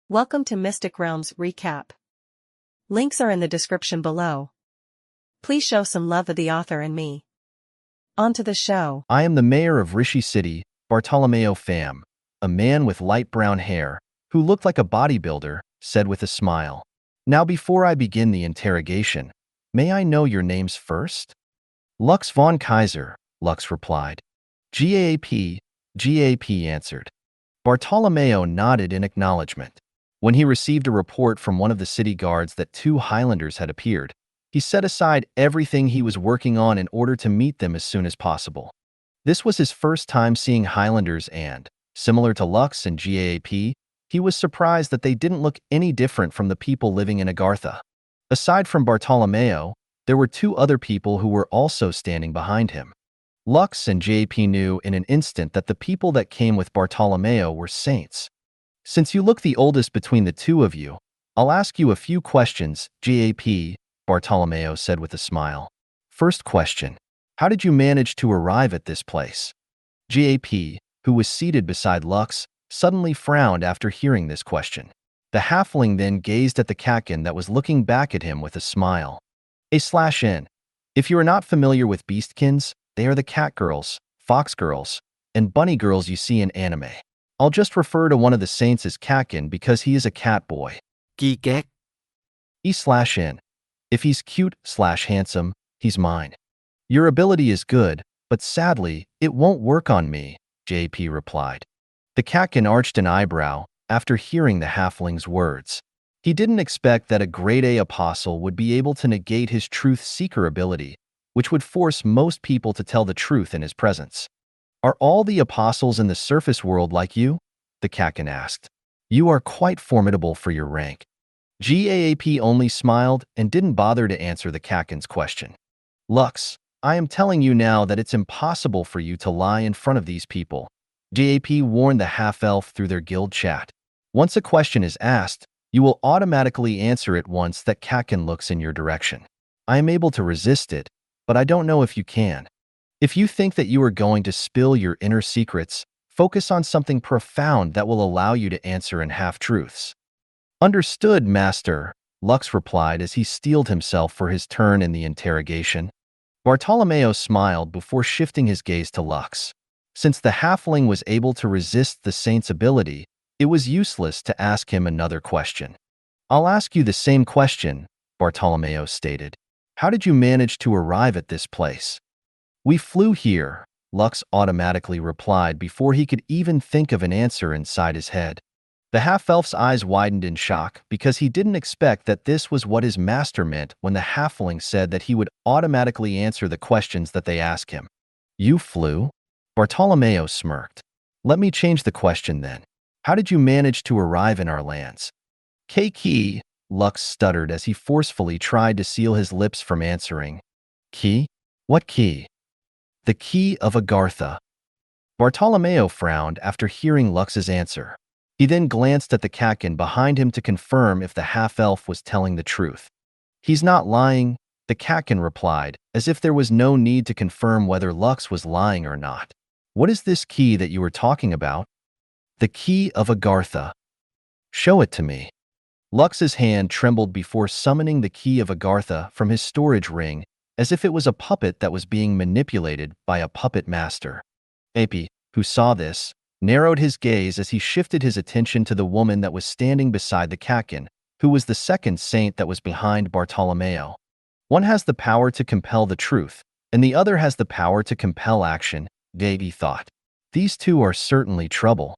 Welcome to Mystic Realms Recap. Links are in the description below. Please show some love of the author and me. On to the show. I am the mayor of Rishi City, Bartolomeo Pham, a man with light brown hair, who looked like a bodybuilder, said with a smile. Now before I begin the interrogation, may I know your names first? Lux von Kaiser, Lux replied. GAAP, answered. Bartolomeo nodded in acknowledgement. When he received a report from one of the city guards that 2 Highlanders had appeared, he set aside everything he was working on in order to meet them as soon as possible. This was his first time seeing Highlanders and, similar to Lux and GAAP, he was surprised that they didn't look any different from the people living in Agartha. Aside from Bartolomeo, there were 2 other people who were also standing behind him. Lux and JP knew in an instant that the people that came with Bartolomeo were saints. Since you look the oldest between the 2 of you, I'll ask you a few questions, JP, Bartolomeo said with a smile. First question, how did you manage to arrive at this place? JP, who was seated beside Lux, suddenly frowned after hearing this question. The halfling then gazed at the Kakin that was looking back at him with a smile. A/N. If you are not familiar with beastkins, they are the cat girls, fox girls, and bunny girls you see in anime. I'll just refer to one of the saints as Kakin because he is a cat boy. Geek. E/N. If he's cute/handsome, he's mine. Your ability is good, but sadly, it won't work on me, JP replied. The Kakin arched an eyebrow after hearing the halfling's words. He didn't expect that a grade A apostle would be able to negate his truth-seeker ability, which would force most people to tell the truth in his presence. Are all the apostles in the surface world like you? The Kakin asked. You are quite formidable for your rank. GAAP only smiled and didn't bother to answer the Kakin's question. Lux, I am telling you now that it's impossible for you to lie in front of these people. JAP warned the half-elf through their guild chat. Once a question is asked, you will automatically answer it once that Kakin looks in your direction. I am able to resist it, but I don't know if you can. If you think that you are going to spill your inner secrets, focus on something profound that will allow you to answer in half-truths. Understood, Master, Lux replied as he steeled himself for his turn in the interrogation. Bartolomeo smiled before shifting his gaze to Lux. Since the halfling was able to resist the saint's ability, it was useless to ask him another question. I'll ask you the same question, Bartolomeo stated. How did you manage to arrive at this place? We flew here, Lux automatically replied before he could even think of an answer inside his head. The half-elf's eyes widened in shock because he didn't expect that this was what his master meant when the halfling said that he would automatically answer the questions that they asked him. You flew? Bartolomeo smirked. Let me change the question then. How did you manage to arrive in our lands? Key, Lux stuttered as he forcefully tried to seal his lips from answering. Key? What key? The key of Agartha. Bartolomeo frowned after hearing Lux's answer. He then glanced at the Kakin behind him to confirm if the half-elf was telling the truth. He's not lying, the Kakin replied, as if there was no need to confirm whether Lux was lying or not. What is this key that you were talking about? The key of Agartha. Show it to me. Lux's hand trembled before summoning the key of Agartha from his storage ring, as if it was a puppet that was being manipulated by a puppet master. AP, who saw this, narrowed his gaze as he shifted his attention to the woman that was standing beside the Kakin, who was the second saint that was behind Bartolomeo. One has the power to compel the truth, and the other has the power to compel action, Davy thought. These 2 are certainly trouble.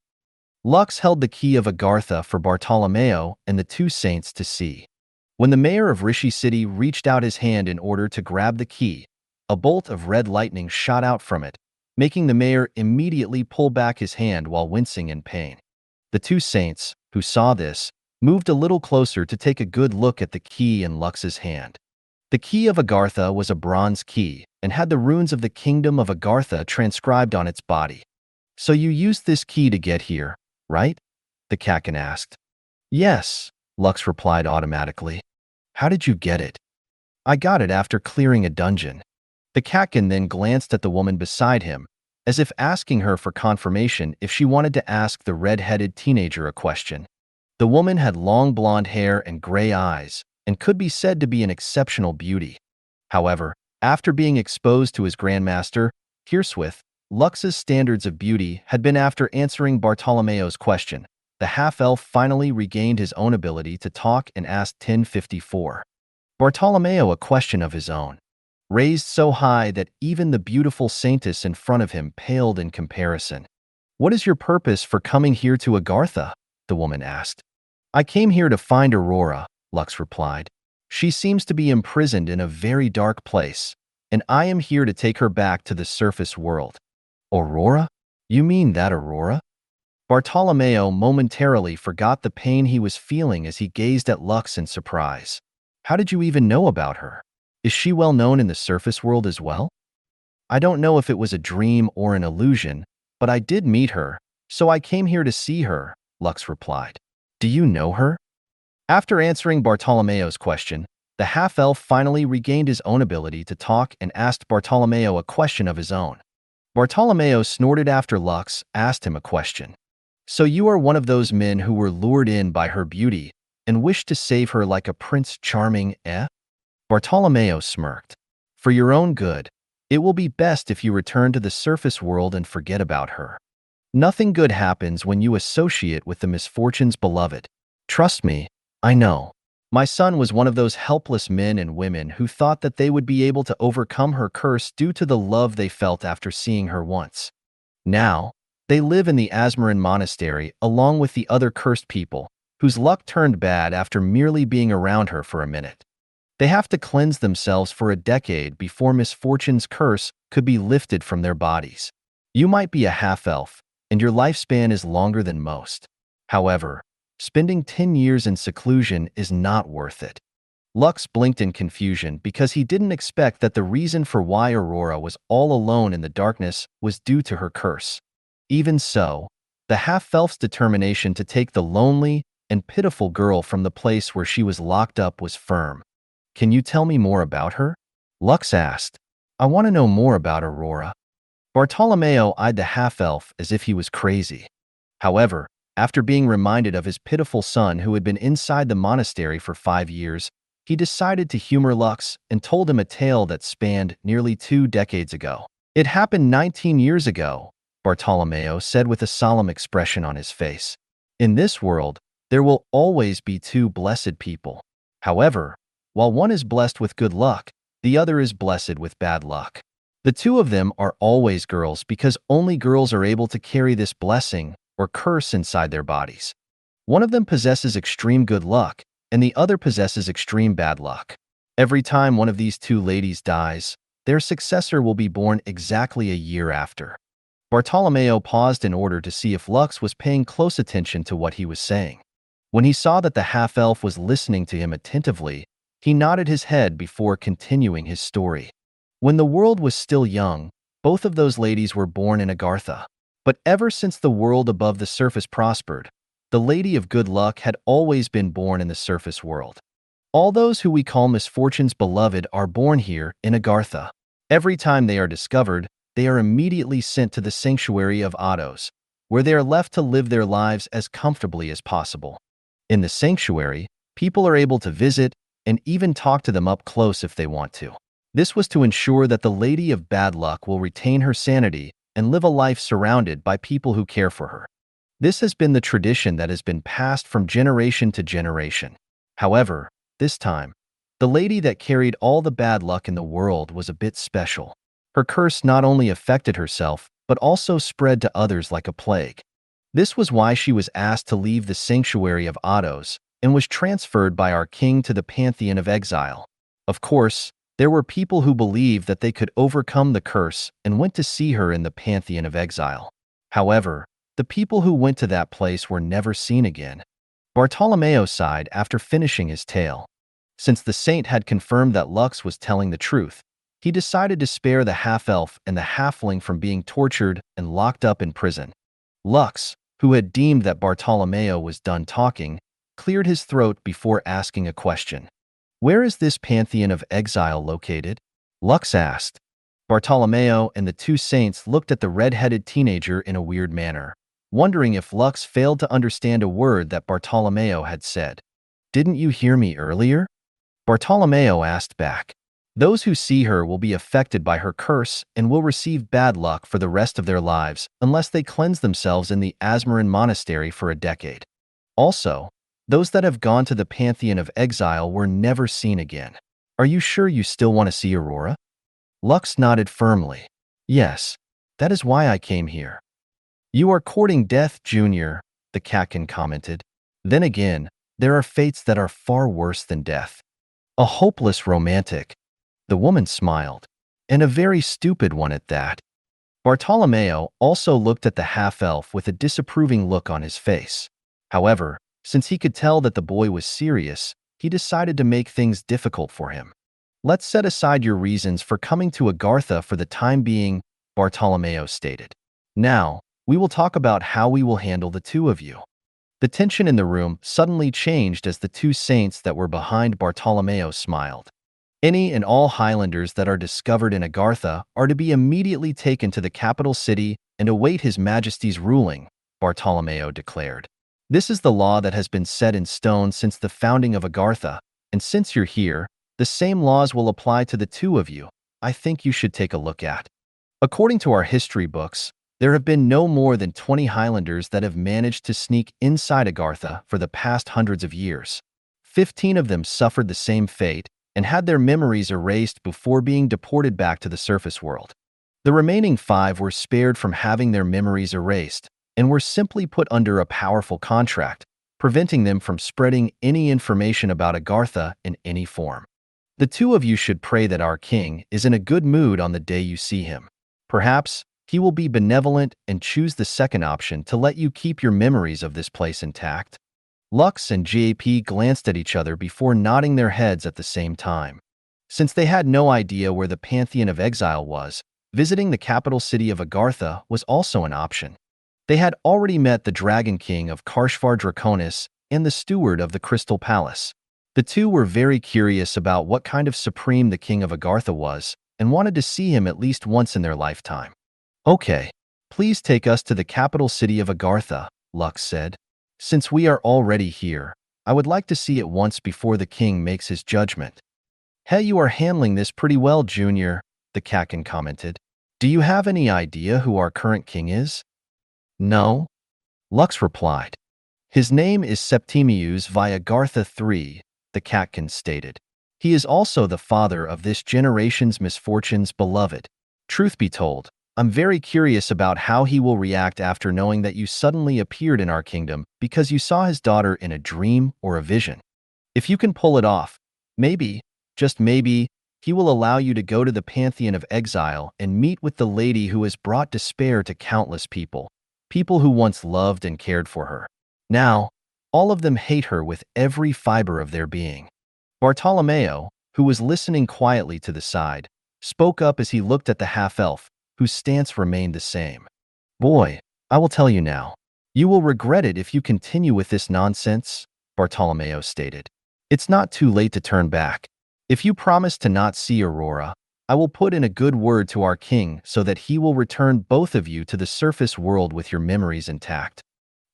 Lux held the key of Agartha for Bartolomeo and the 2 saints to see. When the mayor of Rishi City reached out his hand in order to grab the key, a bolt of red lightning shot out from it, making the mayor immediately pull back his hand while wincing in pain. The 2 saints, who saw this, moved a little closer to take a good look at the key in Lux's hand. The key of Agartha was a bronze key and had the runes of the kingdom of Agartha transcribed on its body. So you used this key to get here, right? The Kakin asked. Yes, Lux replied automatically. How did you get it? I got it after clearing a dungeon. The Kakin then glanced at the woman beside him, as if asking her for confirmation if she wanted to ask the red-headed teenager a question. The woman had long blonde hair and gray eyes, and could be said to be an exceptional beauty. However, after being exposed to his grandmaster, Hearswith, Lux's standards of beauty had been after answering Bartolomeo's question. The half-elf finally regained his own ability to talk and asked 1054. Bartolomeo a question of his own, raised so high that even the beautiful saintess in front of him paled in comparison. "What is your purpose for coming here to Agartha?" the woman asked. "I came here to find Aurora," Lux replied. "She seems to be imprisoned in a very dark place, and I am here to take her back to the surface world." "Aurora? You mean that Aurora?" Bartolomeo momentarily forgot the pain he was feeling as he gazed at Lux in surprise. "How did you even know about her? Is she well known in the surface world as well?" "I don't know if it was a dream or an illusion, but I did meet her, so I came here to see her," Lux replied. "Do you know her?" After answering Bartolomeo's question, the half-elf finally regained his own ability to talk and asked Bartolomeo a question of his own. Bartolomeo snorted after Lux asked him a question. "So you are one of those men who were lured in by her beauty and wished to save her like a Prince Charming, eh?" Bartolomeo smirked. "For your own good, it will be best if you return to the surface world and forget about her. Nothing good happens when you associate with the misfortunes beloved. Trust me, I know. My son was one of those helpless men and women who thought that they would be able to overcome her curse due to the love they felt after seeing her once. Now, they live in the Asmaran monastery along with the other cursed people, whose luck turned bad after merely being around her for a minute. They have to cleanse themselves for a decade before misfortune's curse could be lifted from their bodies. You might be a half-elf, and your lifespan is longer than most. However, spending 10 years in seclusion is not worth it." Lux blinked in confusion because he didn't expect that the reason for why Aurora was all alone in the darkness was due to her curse. Even so, the half-elf's determination to take the lonely and pitiful girl from the place where she was locked up was firm. "Can you tell me more about her?" Lux asked. "I want to know more about Aurora." Bartolomeo eyed the half-elf as if he was crazy. However, after being reminded of his pitiful son who had been inside the monastery for 5 years, he decided to humor Lux and told him a tale that spanned nearly 2 decades ago. "It happened 19 years ago," Bartolomeo said with a solemn expression on his face. "In this world, there will always be 2 blessed people. However, while one is blessed with good luck, the other is blessed with bad luck. The 2 of them are always girls because only girls are able to carry this blessing or curse inside their bodies. One of them possesses extreme good luck, and the other possesses extreme bad luck. Every time one of these 2 ladies dies, their successor will be born exactly a year after." Bartolomeo paused in order to see if Lux was paying close attention to what he was saying. When he saw that the half-elf was listening to him attentively, he nodded his head before continuing his story. "When the world was still young, both of those ladies were born in Agartha. But ever since the world above the surface prospered, the Lady of Good Luck had always been born in the surface world. All those who we call misfortune's beloved are born here in Agartha. Every time they are discovered, they are immediately sent to the sanctuary of Ados, where they are left to live their lives as comfortably as possible. In the sanctuary, people are able to visit and even talk to them up close if they want to. This was to ensure that the Lady of Bad Luck will retain her sanity and live a life surrounded by people who care for her. This has been the tradition that has been passed from generation to generation. However, this time, the lady that carried all the bad luck in the world was a bit special. Her curse not only affected herself, but also spread to others like a plague. This was why she was asked to leave the sanctuary of Ados and was transferred by our king to the Pantheon of Exile. Of course, there were people who believed that they could overcome the curse and went to see her in the Pantheon of Exile. However, the people who went to that place were never seen again." Bartolomeo sighed after finishing his tale. Since the saint had confirmed that Lux was telling the truth, he decided to spare the half-elf and the halfling from being tortured and locked up in prison. Lux, who had deemed that Bartolomeo was done talking, cleared his throat before asking a question. "Where is this Pantheon of Exile located?" Lux asked. Bartolomeo and the 2 saints looked at the red-headed teenager in a weird manner. wondering if Lux failed to understand a word that Bartolomeo had said. "Didn't you hear me earlier?" Bartolomeo asked back. "Those who see her will be affected by her curse and will receive bad luck for the rest of their lives unless they cleanse themselves in the Asmaran monastery for a decade. Also, those that have gone to the Pantheon of Exile were never seen again. Are you sure you still want to see Aurora?" Lux nodded firmly. "Yes, that is why I came here." "You are courting death, Junior," the Catkin commented. "Then again, there are fates that are far worse than death." "A hopeless romantic," the woman smiled. "And a very stupid one at that." Bartolomeo also looked at the half-elf with a disapproving look on his face. However, since he could tell that the boy was serious, he decided to make things difficult for him. "Let's set aside your reasons for coming to Agartha for the time being," Bartolomeo stated. "Now, we will talk about how we will handle the two of you." The tension in the room suddenly changed as the two saints that were behind Bartolomeo smiled. "Any and all Highlanders that are discovered in Agartha are to be immediately taken to the capital city and await His Majesty's ruling," Bartolomeo declared. "This is the law that has been set in stone since the founding of Agartha, and since you're here, the same laws will apply to the two of you. I think you should take a look at. According to our history books, there have been no more than 20 Highlanders that have managed to sneak inside Agartha for the past hundreds of years. 15 of them suffered the same fate and had their memories erased before being deported back to the surface world. The remaining 5 were spared from having their memories erased and were simply put under a powerful contract, preventing them from spreading any information about Agartha in any form. The two of you should pray that our king is in a good mood on the day you see him. Perhaps he will be benevolent and choose the second option to let you keep your memories of this place intact." Lux and JP glanced at each other before nodding their heads at the same time. Since they had no idea where the Pantheon of Exile was, visiting the capital city of Agartha was also an option. They had already met the Dragon King of Karshvar Draconis and the steward of the Crystal Palace. The two were very curious about what kind of supreme the King of Agartha was and wanted to see him at least once in their lifetime. "Okay, please take us to the capital city of Agartha," Lux said. "Since we are already here, I would like to see it once before the king makes his judgment." "Hey, you are handling this pretty well, Junior," the Catkin commented. "Do you have any idea who our current king is?" "No," Lux replied. "His name is Septimius via Agartha III, the Catkin stated. "He is also the father of this generation's misfortunes beloved. Truth be told, I'm very curious about how he will react after knowing that you suddenly appeared in our kingdom because you saw his daughter in a dream or a vision. If you can pull it off, maybe, just maybe, he will allow you to go to the Pantheon of Exile and meet with the lady who has brought despair to countless people, people who once loved and cared for her. Now, all of them hate her with every fiber of their being." Bartolomeo, who was listening quietly to the side, spoke up as he looked at the half-elf, whose stance remained the same. "Boy, I will tell you now. You will regret it if you continue with this nonsense," Bartolomeo stated. "It's not too late to turn back. If you promise to not see Aurora, I will put in a good word to our king so that he will return both of you to the surface world with your memories intact."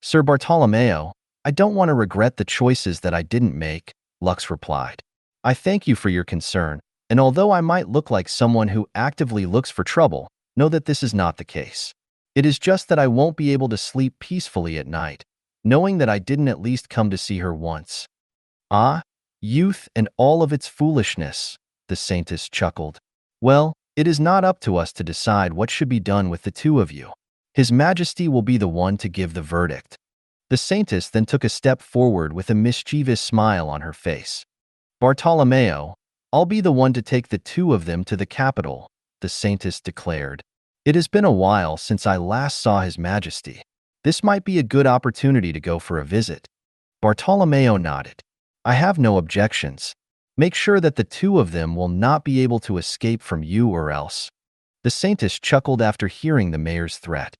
"Sir Bartolomeo, I don't want to regret the choices that I didn't make," Lux replied. "I thank you for your concern, and although I might look like someone who actively looks for trouble, know that this is not the case. It is just that I won't be able to sleep peacefully at night, knowing that I didn't at least come to see her once." "Ah, youth and all of its foolishness," the saintess chuckled. "Well, it is not up to us to decide what should be done with the two of you. His Majesty will be the one to give the verdict." The saintess then took a step forward with a mischievous smile on her face. "Bartolomeo, I'll be the one to take the two of them to the capital," the saintess declared. "It has been a while since I last saw His Majesty. This might be a good opportunity to go for a visit." Bartolomeo nodded. "I have no objections. Make sure that the two of them will not be able to escape from you or else." The saintess chuckled after hearing the mayor's threat.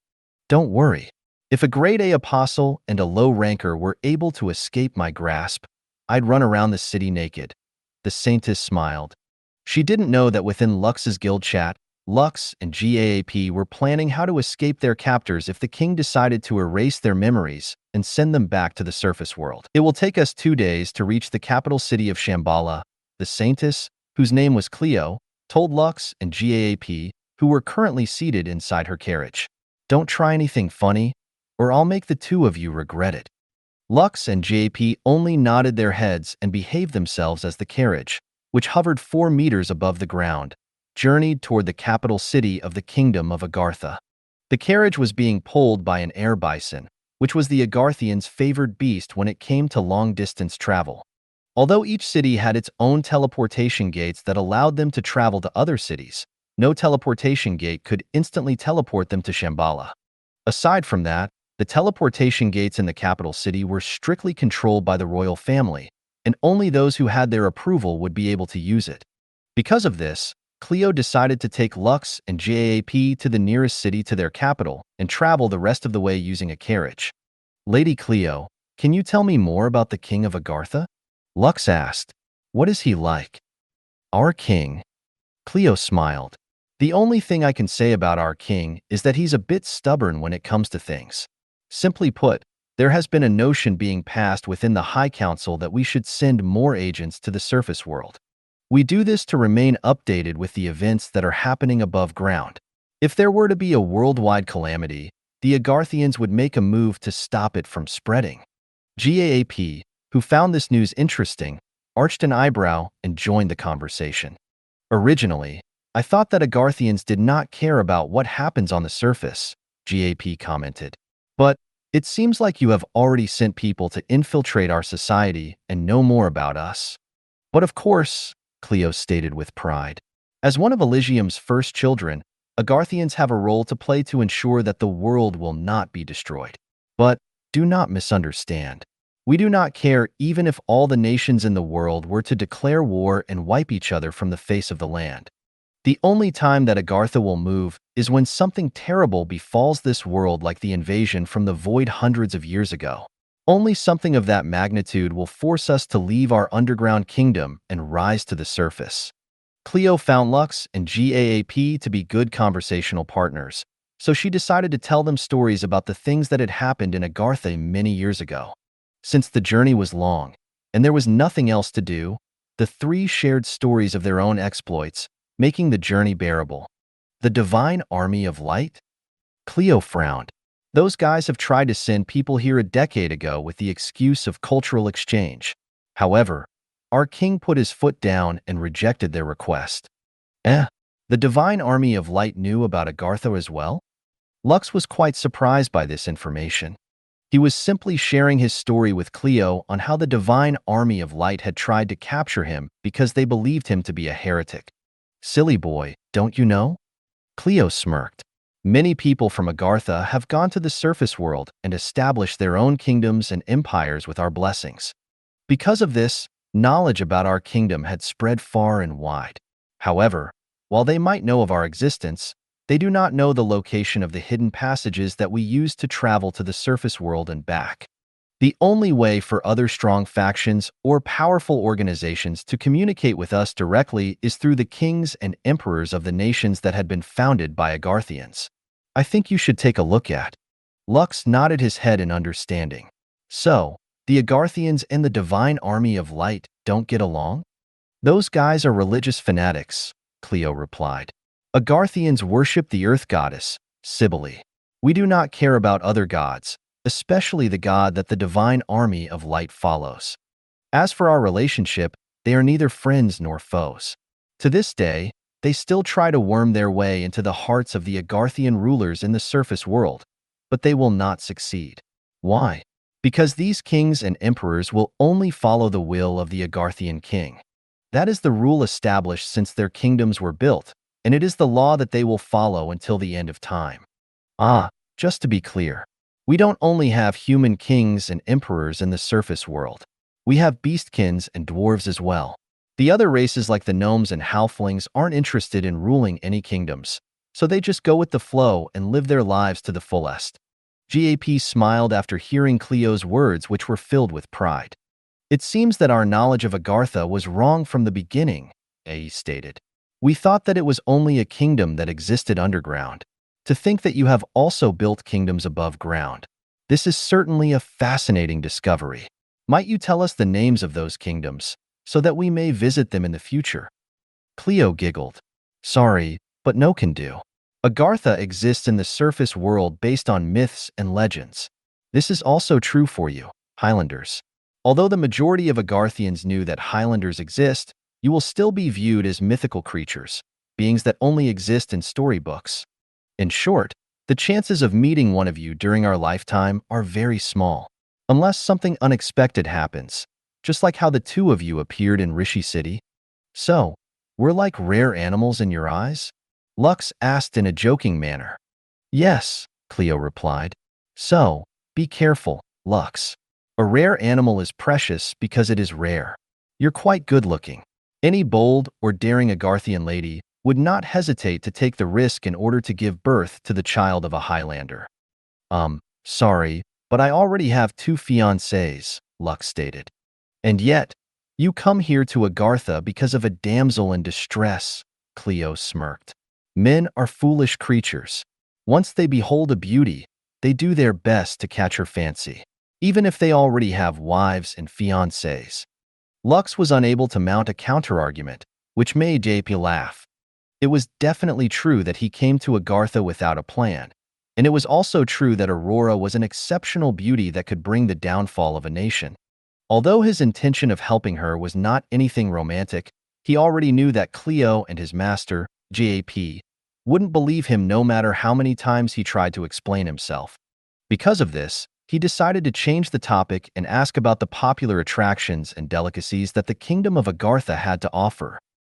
"Don't worry. If a grade A apostle and a low ranker were able to escape my grasp, I'd run around the city naked." The saintess smiled. She didn't know that within Lux's guild chat, Lux and GAAP were planning how to escape their captors if the king decided to erase their memories and send them back to the surface world. It will take us 2 days to reach the capital city of Shambhala, the Saintess, whose name was Cleo, told Lux and GAAP, who were currently seated inside her carriage. Don't try anything funny, or I'll make the two of you regret it. Lux and JP only nodded their heads and behaved themselves as the carriage, which hovered 4 meters above the ground, journeyed toward the capital city of the Kingdom of Agartha. The carriage was being pulled by an air bison, which was the Agarthians' favored beast when it came to long-distance travel. Although each city had its own teleportation gates that allowed them to travel to other cities, no teleportation gate could instantly teleport them to Shambhala. Aside from that, the teleportation gates in the capital city were strictly controlled by the royal family, and only those who had their approval would be able to use it. Because of this, Cleo decided to take Lux and JAP to the nearest city to their capital and travel the rest of the way using a carriage. Lady Cleo, can you tell me more about the King of Agartha? Lux asked. What is he like? Our king. Cleo smiled. The only thing I can say about our king is that he's a bit stubborn when it comes to things. Simply put, there has been a notion being passed within the High Council that we should send more agents to the surface world. We do this to remain updated with the events that are happening above ground. If there were to be a worldwide calamity, the Agarthians would make a move to stop it from spreading. GAAP, who found this news interesting, arched an eyebrow and joined the conversation. Originally, I thought that Agarthians did not care about what happens on the surface, GAP commented. But it seems like you have already sent people to infiltrate our society and know more about us. But of course, Cleo stated with pride. As one of Elysium's first children, Agarthians have a role to play to ensure that the world will not be destroyed. But do not misunderstand. We do not care even if all the nations in the world were to declare war and wipe each other from the face of the land. The only time that Agartha will move is when something terrible befalls this world, like the invasion from the void hundreds of years ago. Only something of that magnitude will force us to leave our underground kingdom and rise to the surface. Cleo found Lux and GAAP to be good conversational partners, so she decided to tell them stories about the things that had happened in Agartha many years ago. Since the journey was long, and there was nothing else to do, the three shared stories of their own exploits, making the journey bearable. The Divine Army of Light? Cleo frowned. Those guys have tried to send people here a decade ago with the excuse of cultural exchange. However, our king put his foot down and rejected their request. The Divine Army of Light knew about Agartha as well? Lux was quite surprised by this information. He was simply sharing his story with Cleo on how the Divine Army of Light had tried to capture him because they believed him to be a heretic. Silly boy, don't you know? Cleo smirked. Many people from Agartha have gone to the surface world and established their own kingdoms and empires with our blessings. Because of this, knowledge about our kingdom had spread far and wide. However, while they might know of our existence, they do not know the location of the hidden passages that we use to travel to the surface world and back. The only way for other strong factions or powerful organizations to communicate with us directly is through the kings and emperors of the nations that had been founded by Agarthians. I think you should take a look at. Lux nodded his head in understanding. So, the Agarthians and the Divine Army of Light don't get along? Those guys are religious fanatics, Cleo replied. Agarthians worship the earth goddess, Cybele. We do not care about other gods, especially the god that the Divine Army of Light follows. As for our relationship, they are neither friends nor foes. To this day, they still try to worm their way into the hearts of the Agarthian rulers in the surface world, but they will not succeed. Why? Because these kings and emperors will only follow the will of the Agarthian king. That is the rule established since their kingdoms were built, and it is the law that they will follow until the end of time. Just to be clear, we don't only have human kings and emperors in the surface world. We have beastkins and dwarves as well. The other races like the gnomes and halflings aren't interested in ruling any kingdoms, so they just go with the flow and live their lives to the fullest. GAP smiled after hearing Cleo's words, which were filled with pride. It seems that our knowledge of Agartha was wrong from the beginning, he stated. We thought that it was only a kingdom that existed underground. To think that you have also built kingdoms above ground. This is certainly a fascinating discovery. Might you tell us the names of those kingdoms, so that we may visit them in the future? Cleo giggled. Sorry, but no can do. Agartha exists in the surface world based on myths and legends. This is also true for you, Highlanders. Although the majority of Agarthians knew that Highlanders exist, you will still be viewed as mythical creatures, beings that only exist in storybooks. In short, the chances of meeting one of you during our lifetime are very small, unless something unexpected happens, just like how the two of you appeared in Rishi City. So, we're like rare animals in your eyes? Lux asked in a joking manner. Yes, Cleo replied. So, be careful, Lux. A rare animal is precious because it is rare. You're quite good-looking. Any bold or daring Agarthian lady would not hesitate to take the risk in order to give birth to the child of a Highlander. Sorry, but I already have 2 fiancés, Lux stated. And yet, you come here to Agartha because of a damsel in distress, Cleo smirked. Men are foolish creatures. Once they behold a beauty, they do their best to catch her fancy, even if they already have wives and fiancés. Lux was unable to mount a counter-argument, which made JP laugh. It was definitely true that he came to Agartha without a plan, and it was also true that Aurora was an exceptional beauty that could bring the downfall of a nation. Although his intention of helping her was not anything romantic, he already knew that Cleo and his master, JP, wouldn't believe him no matter how many times he tried to explain himself. Because of this, he decided to change the topic and ask about the popular attractions and delicacies that the Kingdom of Agartha had to offer.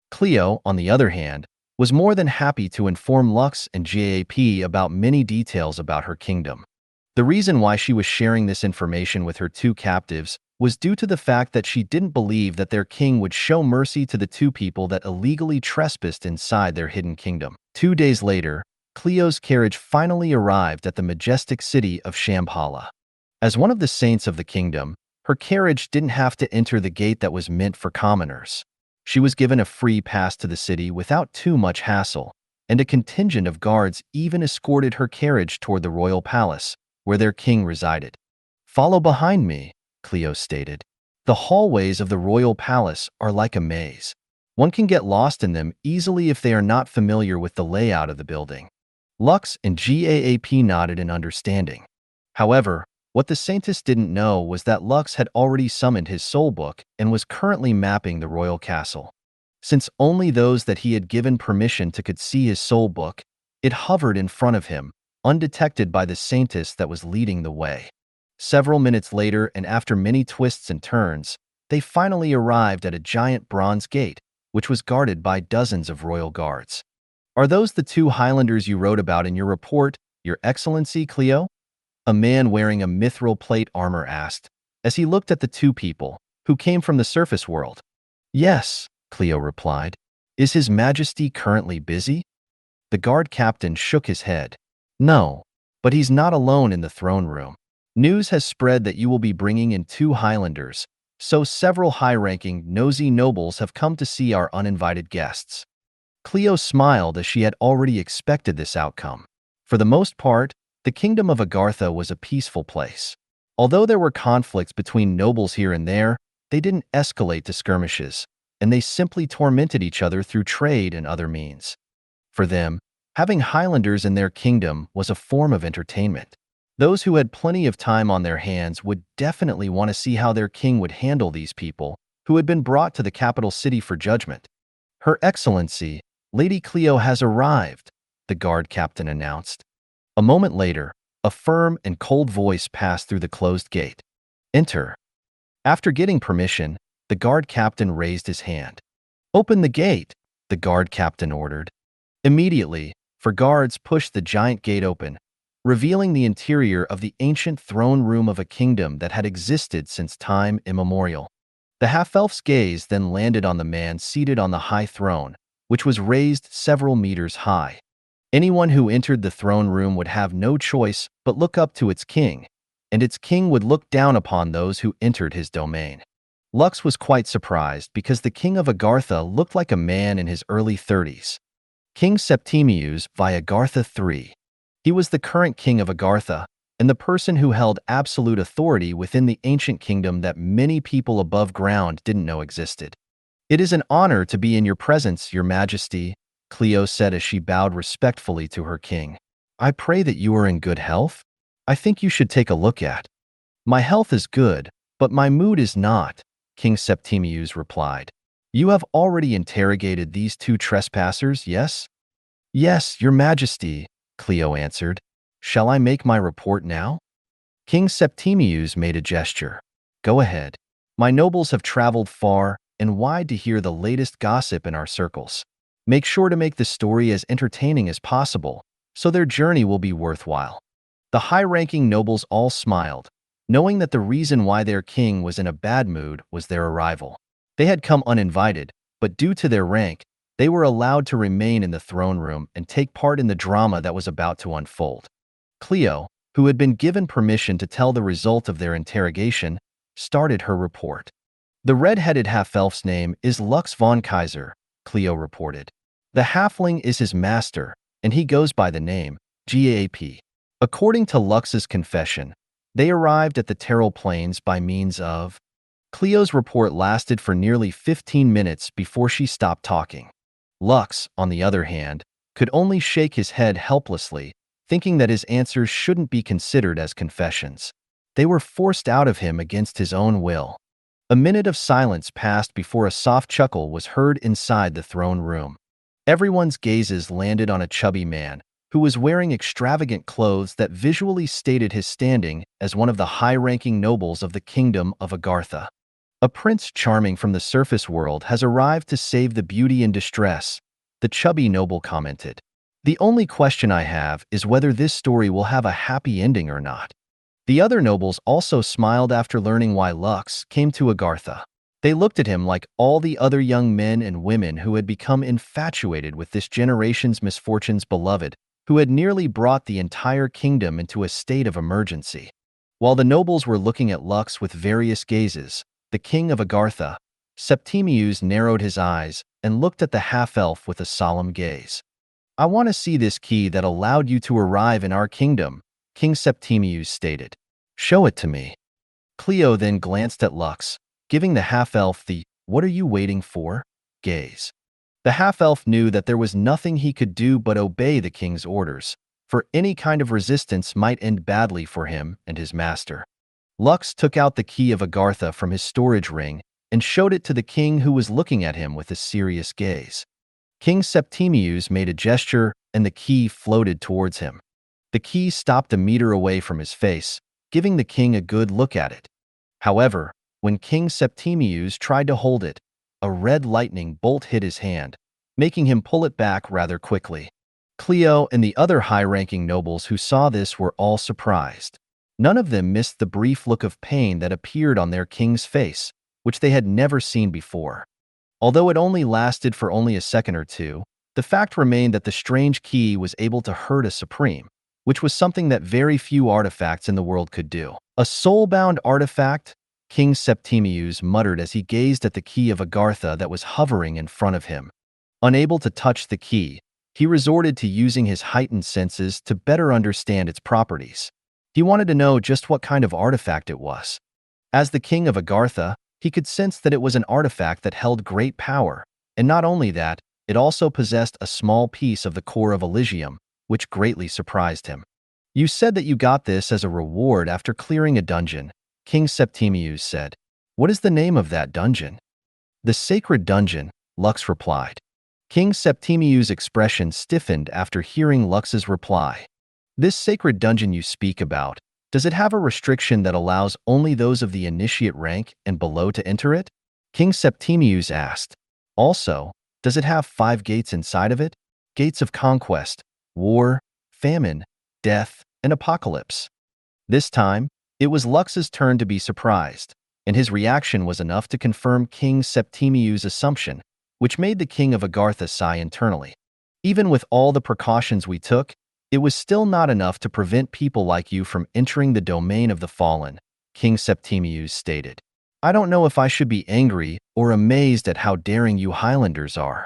Cleo, on the other hand, was more than happy to inform Lux and JAP about many details about her kingdom. The reason why she was sharing this information with her 2 captives was due to the fact that she didn't believe that their king would show mercy to the 2 people that illegally trespassed inside their hidden kingdom. 2 days later, Cleo's carriage finally arrived at the majestic city of Shambhala. As one of the saints of the kingdom, her carriage didn't have to enter the gate that was meant for commoners. She was given a free pass to the city without too much hassle, and a contingent of guards even escorted her carriage toward the royal palace, where their king resided. Follow behind me, Cleo stated. The hallways of the royal palace are like a maze. One can get lost in them easily if they are not familiar with the layout of the building. Lux and GAAP nodded in understanding. However, what the Saintess didn't know was that Lux had already summoned his soul book and was currently mapping the royal castle. Since only those that he had given permission to could see his soul book, it hovered in front of him, undetected by the Saintess that was leading the way. Several minutes later, and after many twists and turns, they finally arrived at a giant bronze gate, which was guarded by dozens of royal guards. Are those the 2 Highlanders you wrote about in your report, Your Excellency, Cleo? A man wearing a mithril plate armor asked, as he looked at the 2 people, who came from the surface world. Yes, Cleo replied. Is His Majesty currently busy? The guard captain shook his head. No, but he's not alone in the throne room. News has spread that you will be bringing in 2 Highlanders, so several high-ranking, nosy nobles have come to see our uninvited guests. Cleo smiled as she had already expected this outcome. For the most part, the kingdom of Agartha was a peaceful place. Although there were conflicts between nobles here and there, they didn't escalate to skirmishes, and they simply tormented each other through trade and other means. For them, having Highlanders in their kingdom was a form of entertainment. Those who had plenty of time on their hands would definitely want to see how their king would handle these people who had been brought to the capital city for judgment. Her Excellency, Lady Cleo has arrived, the guard captain announced. A moment later, a firm and cold voice passed through the closed gate. Enter. After getting permission, the guard captain raised his hand. Open the gate, the guard captain ordered. Immediately, 4 guards pushed the giant gate open, revealing the interior of the ancient throne room of a kingdom that had existed since time immemorial. The half-elf's gaze then landed on the man seated on the high throne, which was raised several meters high. Anyone who entered the throne room would have no choice but look up to its king, and its king would look down upon those who entered his domain. Lux was quite surprised because the king of Agartha looked like a man in his early 30s. King Septimius via Agartha III. He was the current king of Agartha, and the person who held absolute authority within the ancient kingdom that many people above ground didn't know existed. "It is an honor to be in your presence, your majesty," Cleo said as she bowed respectfully to her king. "I pray that you are in good health. I think you should take a look at." "My health is good, but my mood is not," King Septimius replied. "You have already interrogated these two trespassers, yes?" "Yes, your majesty," Cleo answered. "Shall I make my report now?" King Septimius made a gesture. "Go ahead. My nobles have traveled far and wide to hear the latest gossip in our circles. Make sure to make the story as entertaining as possible, so their journey will be worthwhile." The high-ranking nobles all smiled, knowing that the reason why their king was in a bad mood was their arrival. They had come uninvited, but due to their rank, they were allowed to remain in the throne room and take part in the drama that was about to unfold. Cleo, who had been given permission to tell the result of their interrogation, started her report. "The red-headed half-elf's name is Lux von Kaiser," Cleo reported. "The halfling is his master, and he goes by the name Gap. According to Lux's confession, they arrived at the Terrell Plains by means of..." Cleo's report lasted for nearly 15 minutes before she stopped talking. Lux, on the other hand, could only shake his head helplessly, thinking that his answers shouldn't be considered as confessions. They were forced out of him against his own will. A minute of silence passed before a soft chuckle was heard inside the throne room. Everyone's gazes landed on a chubby man who was wearing extravagant clothes that visually stated his standing as one of the high-ranking nobles of the kingdom of Agartha. "A prince charming from the surface world has arrived to save the beauty in distress," the chubby noble commented. "The only question I have is whether this story will have a happy ending or not." The other nobles also smiled after learning why Lux came to Agartha. They looked at him like all the other young men and women who had become infatuated with this generation's misfortunes beloved, who had nearly brought the entire kingdom into a state of emergency. While the nobles were looking at Lux with various gazes, the king of Agartha, Septimius, narrowed his eyes and looked at the half-elf with a solemn gaze. "I want to see this key that allowed you to arrive in our kingdom," King Septimius stated. "Show it to me." Cleo then glanced at Lux, giving the half-elf the "what are you waiting for?" gaze. The half-elf knew that there was nothing he could do but obey the king's orders, for any kind of resistance might end badly for him and his master. Lux took out the key of Agartha from his storage ring and showed it to the king, who was looking at him with a serious gaze. King Septimius made a gesture and the key floated towards him. The key stopped a meter away from his face, giving the king a good look at it. However, when King Septimius tried to hold it, a red lightning bolt hit his hand, making him pull it back rather quickly. Cleo and the other high-ranking nobles who saw this were all surprised. None of them missed the brief look of pain that appeared on their king's face, which they had never seen before. Although it only lasted for only a second or two, the fact remained that the strange key was able to hurt a supreme, which was something that very few artifacts in the world could do. "A soul-bound artifact?" King Septimius muttered as he gazed at the key of Agartha that was hovering in front of him. Unable to touch the key, he resorted to using his heightened senses to better understand its properties. He wanted to know just what kind of artifact it was. As the king of Agartha, he could sense that it was an artifact that held great power, and not only that, it also possessed a small piece of the core of Elysium, which greatly surprised him. "You said that you got this as a reward after clearing a dungeon," King Septimius said. "What is the name of that dungeon?" "The Sacred Dungeon," Lux replied. King Septimius' expression stiffened after hearing Lux's reply. "This sacred dungeon you speak about, does it have a restriction that allows only those of the initiate rank and below to enter it?" King Septimius asked. "Also, does it have 5 gates inside of it? Gates of conquest, war, famine, death, and apocalypse." This time, it was Lux's turn to be surprised, and his reaction was enough to confirm King Septimius' assumption, which made the king of Agartha sigh internally. "Even with all the precautions we took, it was still not enough to prevent people like you from entering the domain of the fallen," King Septimius stated. I don't know if I should be angry or amazed at how daring you Highlanders are.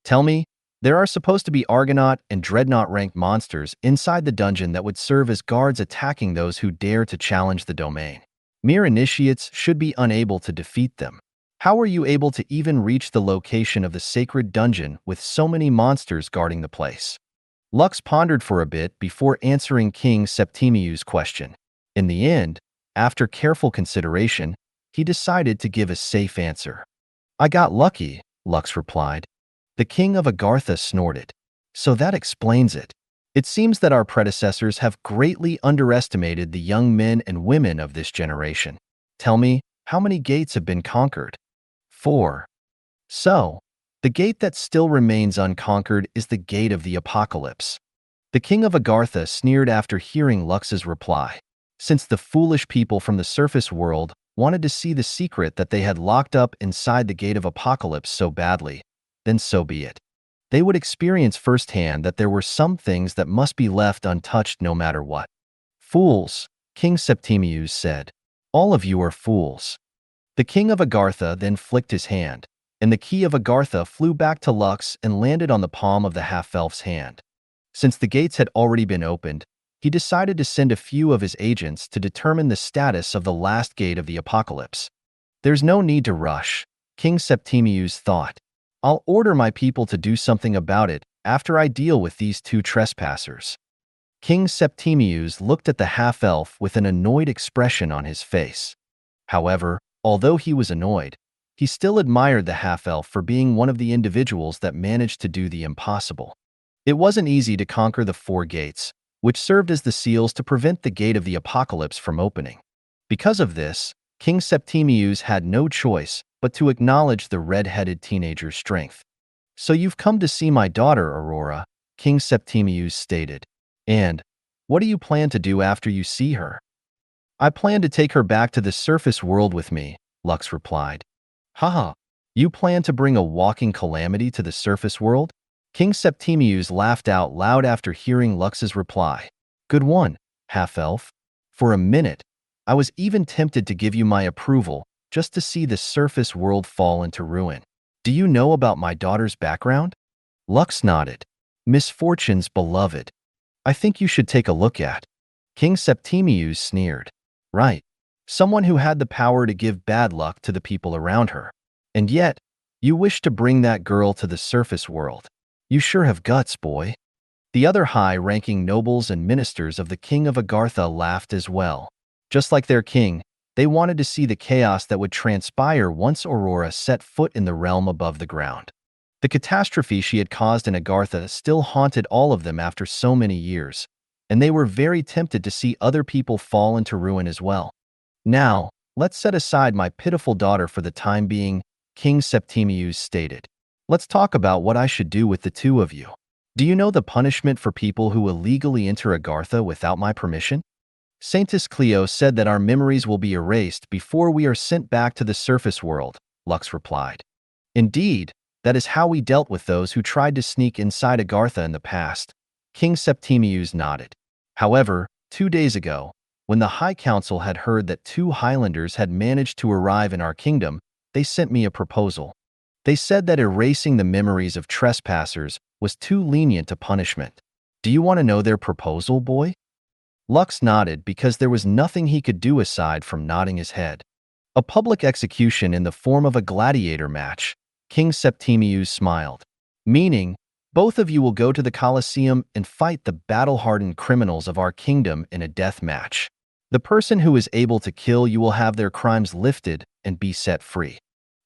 Tell me, there are supposed to be Argonaut and Dreadnought-ranked monsters inside the dungeon that would serve as guards attacking those who dare to challenge the domain. Mere initiates should be unable to defeat them. How were you able to even reach the location of the sacred dungeon with so many monsters guarding the place? Lux pondered for a bit before answering King Septimius's question. In the end, after careful consideration, he decided to give a safe answer. I got lucky, Lux replied. The king of Agartha snorted. So that explains it. It seems that our predecessors have greatly underestimated the young men and women of this generation. Tell me, how many gates have been conquered? 4. So, the gate that still remains unconquered is the gate of the apocalypse. The king of Agartha sneered after hearing Lux's reply. Since the foolish people from the surface world wanted to see the secret that they had locked up inside the gate of apocalypse so badly, then so be it. They would experience firsthand that there were some things that must be left untouched no matter what. Fools, King Septimius said. All of you are fools. The king of Agartha then flicked his hand, and the key of Agartha flew back to Lux and landed on the palm of the half-elf's hand. Since the gates had already been opened, he decided to send a few of his agents to determine the status of the last gate of the apocalypse. There's no need to rush, King Septimius thought. I'll order my people to do something about it after I deal with these 2 trespassers. King Septimius looked at the half-elf with an annoyed expression on his face. However, although he was annoyed, he still admired the half-elf for being one of the individuals that managed to do the impossible. It wasn't easy to conquer the 4 gates, which served as the seals to prevent the gate of the apocalypse from opening. Because of this, King Septimius had no choice but to acknowledge the red-headed teenager's strength. So you've come to see my daughter, Aurora, King Septimius stated. And what do you plan to do after you see her? I plan to take her back to the surface world with me, Lux replied. Haha, you plan to bring a walking calamity to the surface world? King Septimius laughed out loud after hearing Lux's reply. Good one, half-elf. For a minute, I was even tempted to give you my approval just to see the surface world fall into ruin. Do you know about my daughter's background? Lux nodded. Misfortune's beloved. I think you should take a look at. King Septimius sneered. Right. Someone who had the power to give bad luck to the people around her. And yet, you wish to bring that girl to the surface world. You sure have guts, boy. The other high-ranking nobles and ministers of the king of Agartha laughed as well. Just like their king, they wanted to see the chaos that would transpire once Aurora set foot in the realm above the ground. The catastrophe she had caused in Agartha still haunted all of them after so many years, and they were very tempted to see other people fall into ruin as well. Now, let's set aside my pitiful daughter for the time being, King Septimius stated. Let's talk about what I should do with the 2 of you. Do you know the punishment for people who illegally enter Agartha without my permission? Saintess Cleo said that our memories will be erased before we are sent back to the surface world, Lux replied. Indeed, that is how we dealt with those who tried to sneak inside Agartha in the past, King Septimius nodded. However, 2 days ago, when the High Council had heard that 2 Highlanders had managed to arrive in our kingdom, they sent me a proposal. They said that erasing the memories of trespassers was too lenient a punishment. Do you want to know their proposal, boy? Lux nodded because there was nothing he could do aside from nodding his head. A public execution in the form of a gladiator match, King Septimius smiled. Meaning, both of you will go to the Colosseum and fight the battle-hardened criminals of our kingdom in a death match. The person who is able to kill you will have their crimes lifted and be set free.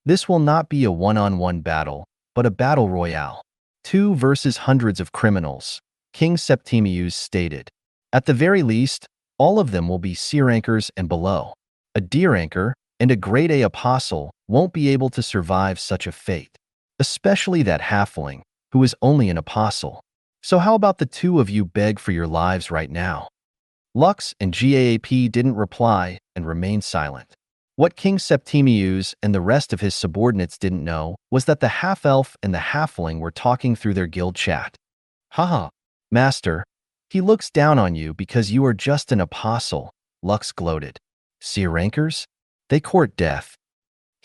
This will not be a one-on-one battle, but a battle royale. 2 versus hundreds of criminals, King Septimius stated. At the very least, all of them will be C rankers and below. A D ranker and a grade A apostle won't be able to survive such a fate, especially that halfling, who is only an apostle. So how about the 2 of you beg for your lives right now? Lux and GAAP didn't reply and remained silent. What King Septimius and the rest of his subordinates didn't know was that the half-elf and the halfling were talking through their guild chat. Haha, master, he looks down on you because you are just an apostle, Lux gloated. C rankers? They court death.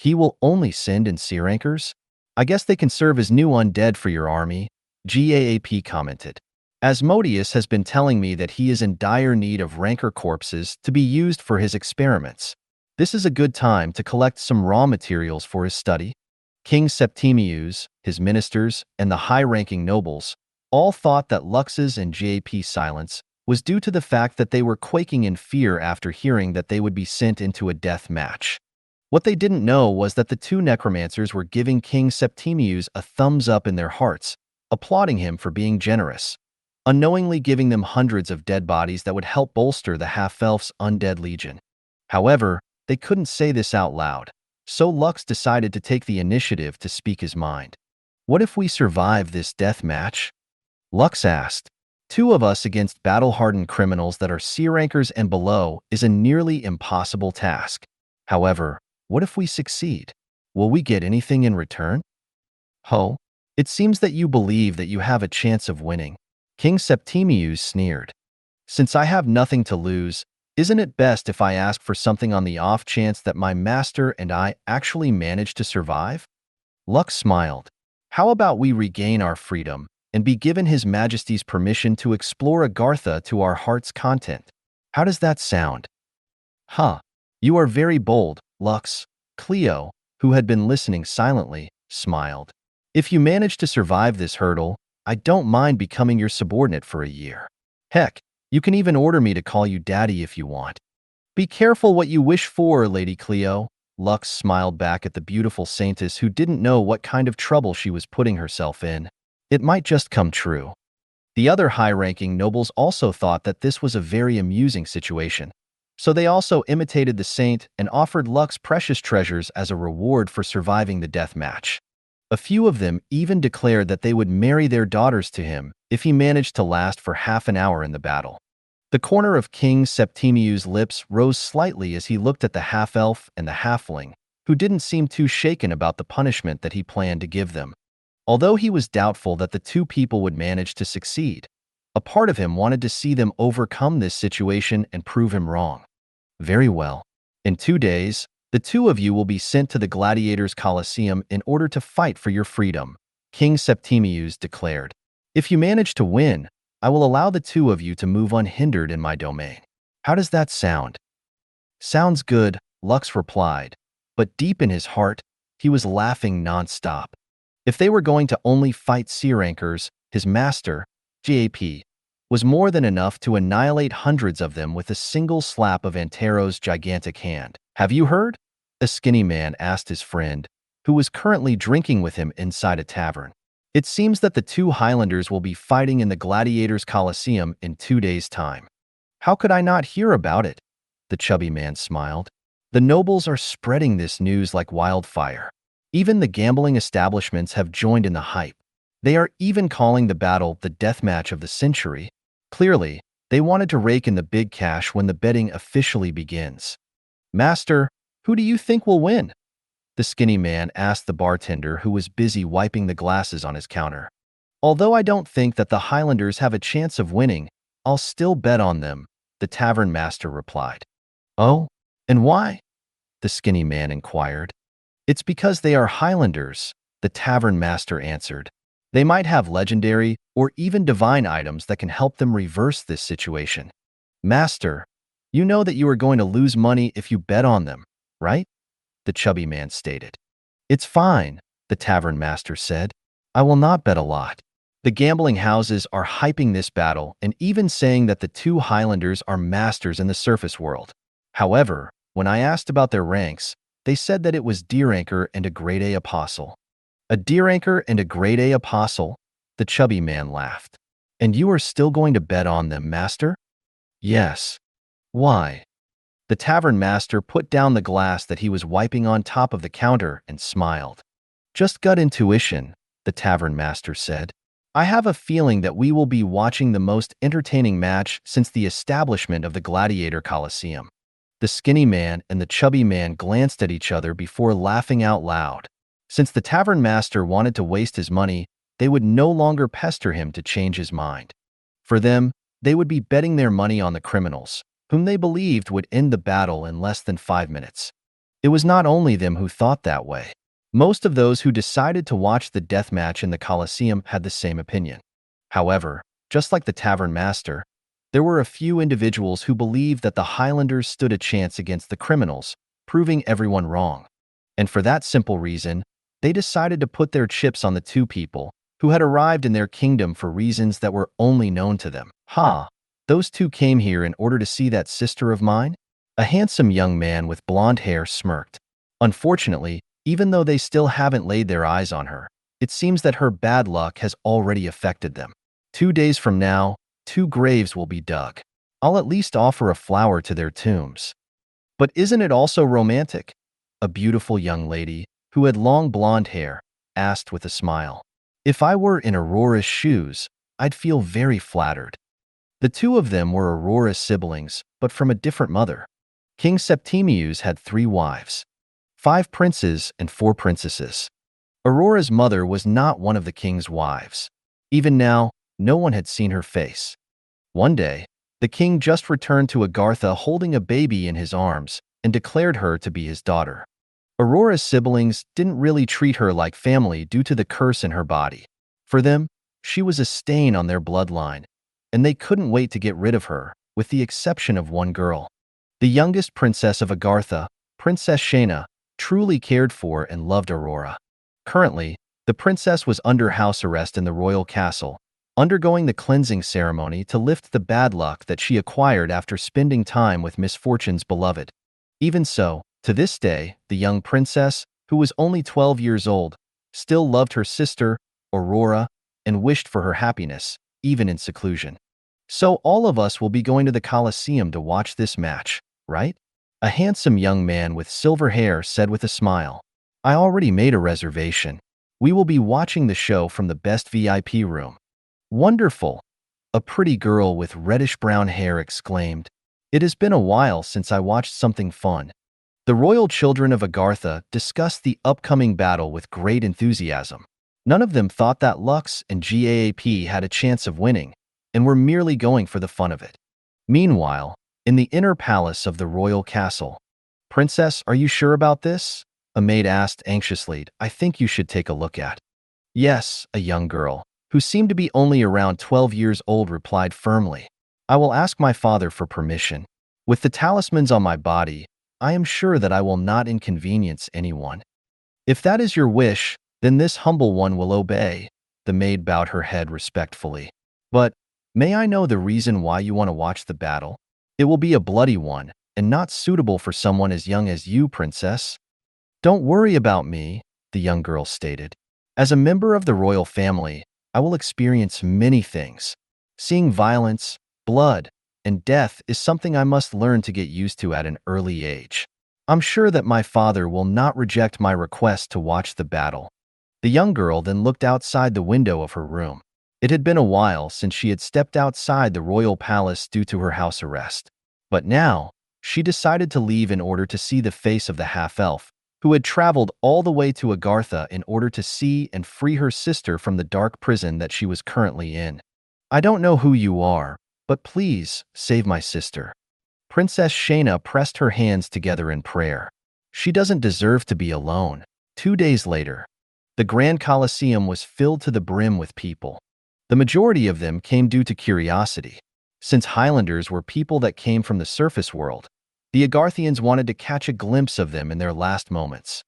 He will only send in sea rankers? I guess they can serve as new undead for your army, GAAP commented. Asmodeus has been telling me that he is in dire need of rancor corpses to be used for his experiments. This is a good time to collect some raw materials for his study. King Septimius, his ministers, and the high-ranking nobles all thought that Lux's and JP's silence was due to the fact that they were quaking in fear after hearing that they would be sent into a death match. What they didn't know was that the two necromancers were giving King Septimius a thumbs up in their hearts, applauding him for being generous, unknowingly giving them hundreds of dead bodies that would help bolster the half-elf's undead legion. However, they couldn't say this out loud, so Lux decided to take the initiative to speak his mind. What if we survive this death match? Lux asked. 2 of us against battle-hardened criminals that are C rankers and below is a nearly impossible task. However, what if we succeed? Will we get anything in return? Ho, it seems that you believe that you have a chance of winning. King Septimius sneered. Since I have nothing to lose, isn't it best if I ask for something on the off chance that my master and I actually manage to survive? Lux smiled. How about we regain our freedom and be given His Majesty's permission to explore Agartha to our heart's content? How does that sound? Huh. You are very bold, Lux. Cleo, who had been listening silently, smiled. If you manage to survive this hurdle, I don't mind becoming your subordinate for a year. Heck, you can even order me to call you Daddy if you want. Be careful what you wish for, Lady Cleo. Lux smiled back at the beautiful saintess who didn't know what kind of trouble she was putting herself in. It might just come true. The other high-ranking nobles also thought that this was a very amusing situation, so they also imitated the saint and offered Lux precious treasures as a reward for surviving the death match. A few of them even declared that they would marry their daughters to him if he managed to last for half an hour in the battle. The corner of King Septimius' lips rose slightly as he looked at the half-elf and the halfling, who didn't seem too shaken about the punishment that he planned to give them. Although he was doubtful that the two people would manage to succeed, a part of him wanted to see them overcome this situation and prove him wrong. Very well. In 2 days, the 2 of you will be sent to the Gladiators' Colosseum in order to fight for your freedom, King Septimius declared. If you manage to win, I will allow the 2 of you to move unhindered in my domain. How does that sound? Sounds good, Lux replied, but deep in his heart, he was laughing non-stop. If they were going to only fight C rankers, his master, JP, was more than enough to annihilate hundreds of them with a single slap of Antero's gigantic hand. Have you heard? A skinny man asked his friend, who was currently drinking with him inside a tavern. It seems that the 2 Highlanders will be fighting in the Gladiators' Colosseum in 2 days' time. How could I not hear about it? The chubby man smiled. The nobles are spreading this news like wildfire. Even the gambling establishments have joined in the hype. They are even calling the battle the death match of the century. Clearly, they wanted to rake in the big cash when the betting officially begins. Master, who do you think will win? The skinny man asked the bartender who was busy wiping the glasses on his counter. Although I don't think that the Highlanders have a chance of winning, I'll still bet on them, the tavern master replied. Oh, and why? The skinny man inquired. It's because they are Highlanders, the tavern master answered. They might have legendary or even divine items that can help them reverse this situation. Master, you know that you are going to lose money if you bet on them, right? The chubby man stated. It's fine, the tavern master said. I will not bet a lot. The gambling houses are hyping this battle and even saying that the 2 Highlanders are masters in the surface world. However, when I asked about their ranks, they said that it was D ranker and a grade A apostle. A D ranker and a grade A apostle? The chubby man laughed. And you are still going to bet on them, master? Yes. Why? The tavern master put down the glass that he was wiping on top of the counter and smiled. Just gut intuition, the tavern master said. I have a feeling that we will be watching the most entertaining match since the establishment of the Gladiator Colosseum. The skinny man and the chubby man glanced at each other before laughing out loud. Since the tavern master wanted to waste his money, they would no longer pester him to change his mind. For them, they would be betting their money on the criminals, whom they believed would end the battle in less than 5 minutes. It was not only them who thought that way. Most of those who decided to watch the death match in the Colosseum had the same opinion. However, just like the tavern master, there were a few individuals who believed that the Highlanders stood a chance against the criminals, proving everyone wrong. And for that simple reason, they decided to put their chips on the two people who had arrived in their kingdom for reasons that were only known to them. Those two came here in order to see that sister of mine? A handsome young man with blonde hair smirked. Unfortunately, even though they still haven't laid their eyes on her, it seems that her bad luck has already affected them. 2 days from now, 2 graves will be dug. I'll at least offer a flower to their tombs. But isn't it also romantic? A beautiful young lady, who had long blonde hair, asked with a smile. If I were in Aurora's shoes, I'd feel very flattered. The two of them were Aurora's siblings, but from a different mother. King Septimius had 3 wives, 5 princes and 4 princesses. Aurora's mother was not one of the king's wives. Even now, no one had seen her face. One day, the king just returned to Agartha holding a baby in his arms and declared her to be his daughter. Aurora's siblings didn't really treat her like family due to the curse in her body. For them, she was a stain on their bloodline, and they couldn't wait to get rid of her, with the exception of one girl. The youngest princess of Agartha, Princess Shayna, truly cared for and loved Aurora. Currently, the princess was under house arrest in the royal castle, undergoing the cleansing ceremony to lift the bad luck that she acquired after spending time with Misfortune's beloved. Even so, to this day, the young princess, who was only 12 years old, still loved her sister, Aurora, and wished for her happiness, even in seclusion. So all of us will be going to the Colosseum to watch this match, right? A handsome young man with silver hair said with a smile. I already made a reservation. We will be watching the show from the best VIP room. Wonderful! A pretty girl with reddish-brown hair exclaimed. It has been a while since I watched something fun. The royal children of Agartha discussed the upcoming battle with great enthusiasm. None of them thought that Lux and GAAP had a chance of winning, and were merely going for the fun of it. Meanwhile, in the inner palace of the royal castle, Princess, are you sure about this? A maid asked anxiously. I think you should take a look at. Yes, a young girl, who seemed to be only around 12 years old, replied firmly. I will ask my father for permission. With the talismans on my body, I am sure that I will not inconvenience anyone. If that is your wish, then this humble one will obey. The maid bowed her head respectfully. But, may I know the reason why you want to watch the battle? It will be a bloody one, and not suitable for someone as young as you, Princess. Don't worry about me, the young girl stated. As a member of the royal family, I will experience many things. Seeing violence, blood, and death is something I must learn to get used to at an early age. I'm sure that my father will not reject my request to watch the battle. The young girl then looked outside the window of her room. It had been a while since she had stepped outside the royal palace due to her house arrest. But now, she decided to leave in order to see the face of the half-elf, who had traveled all the way to Agartha in order to see and free her sister from the dark prison that she was currently in. I don't know who you are, but please, save my sister. Princess Shayna pressed her hands together in prayer. She doesn't deserve to be alone. 2 days later, the Grand Colosseum was filled to the brim with people. The majority of them came due to curiosity. Since Highlanders were people that came from the surface world, the Agarthians wanted to catch a glimpse of them in their last moments.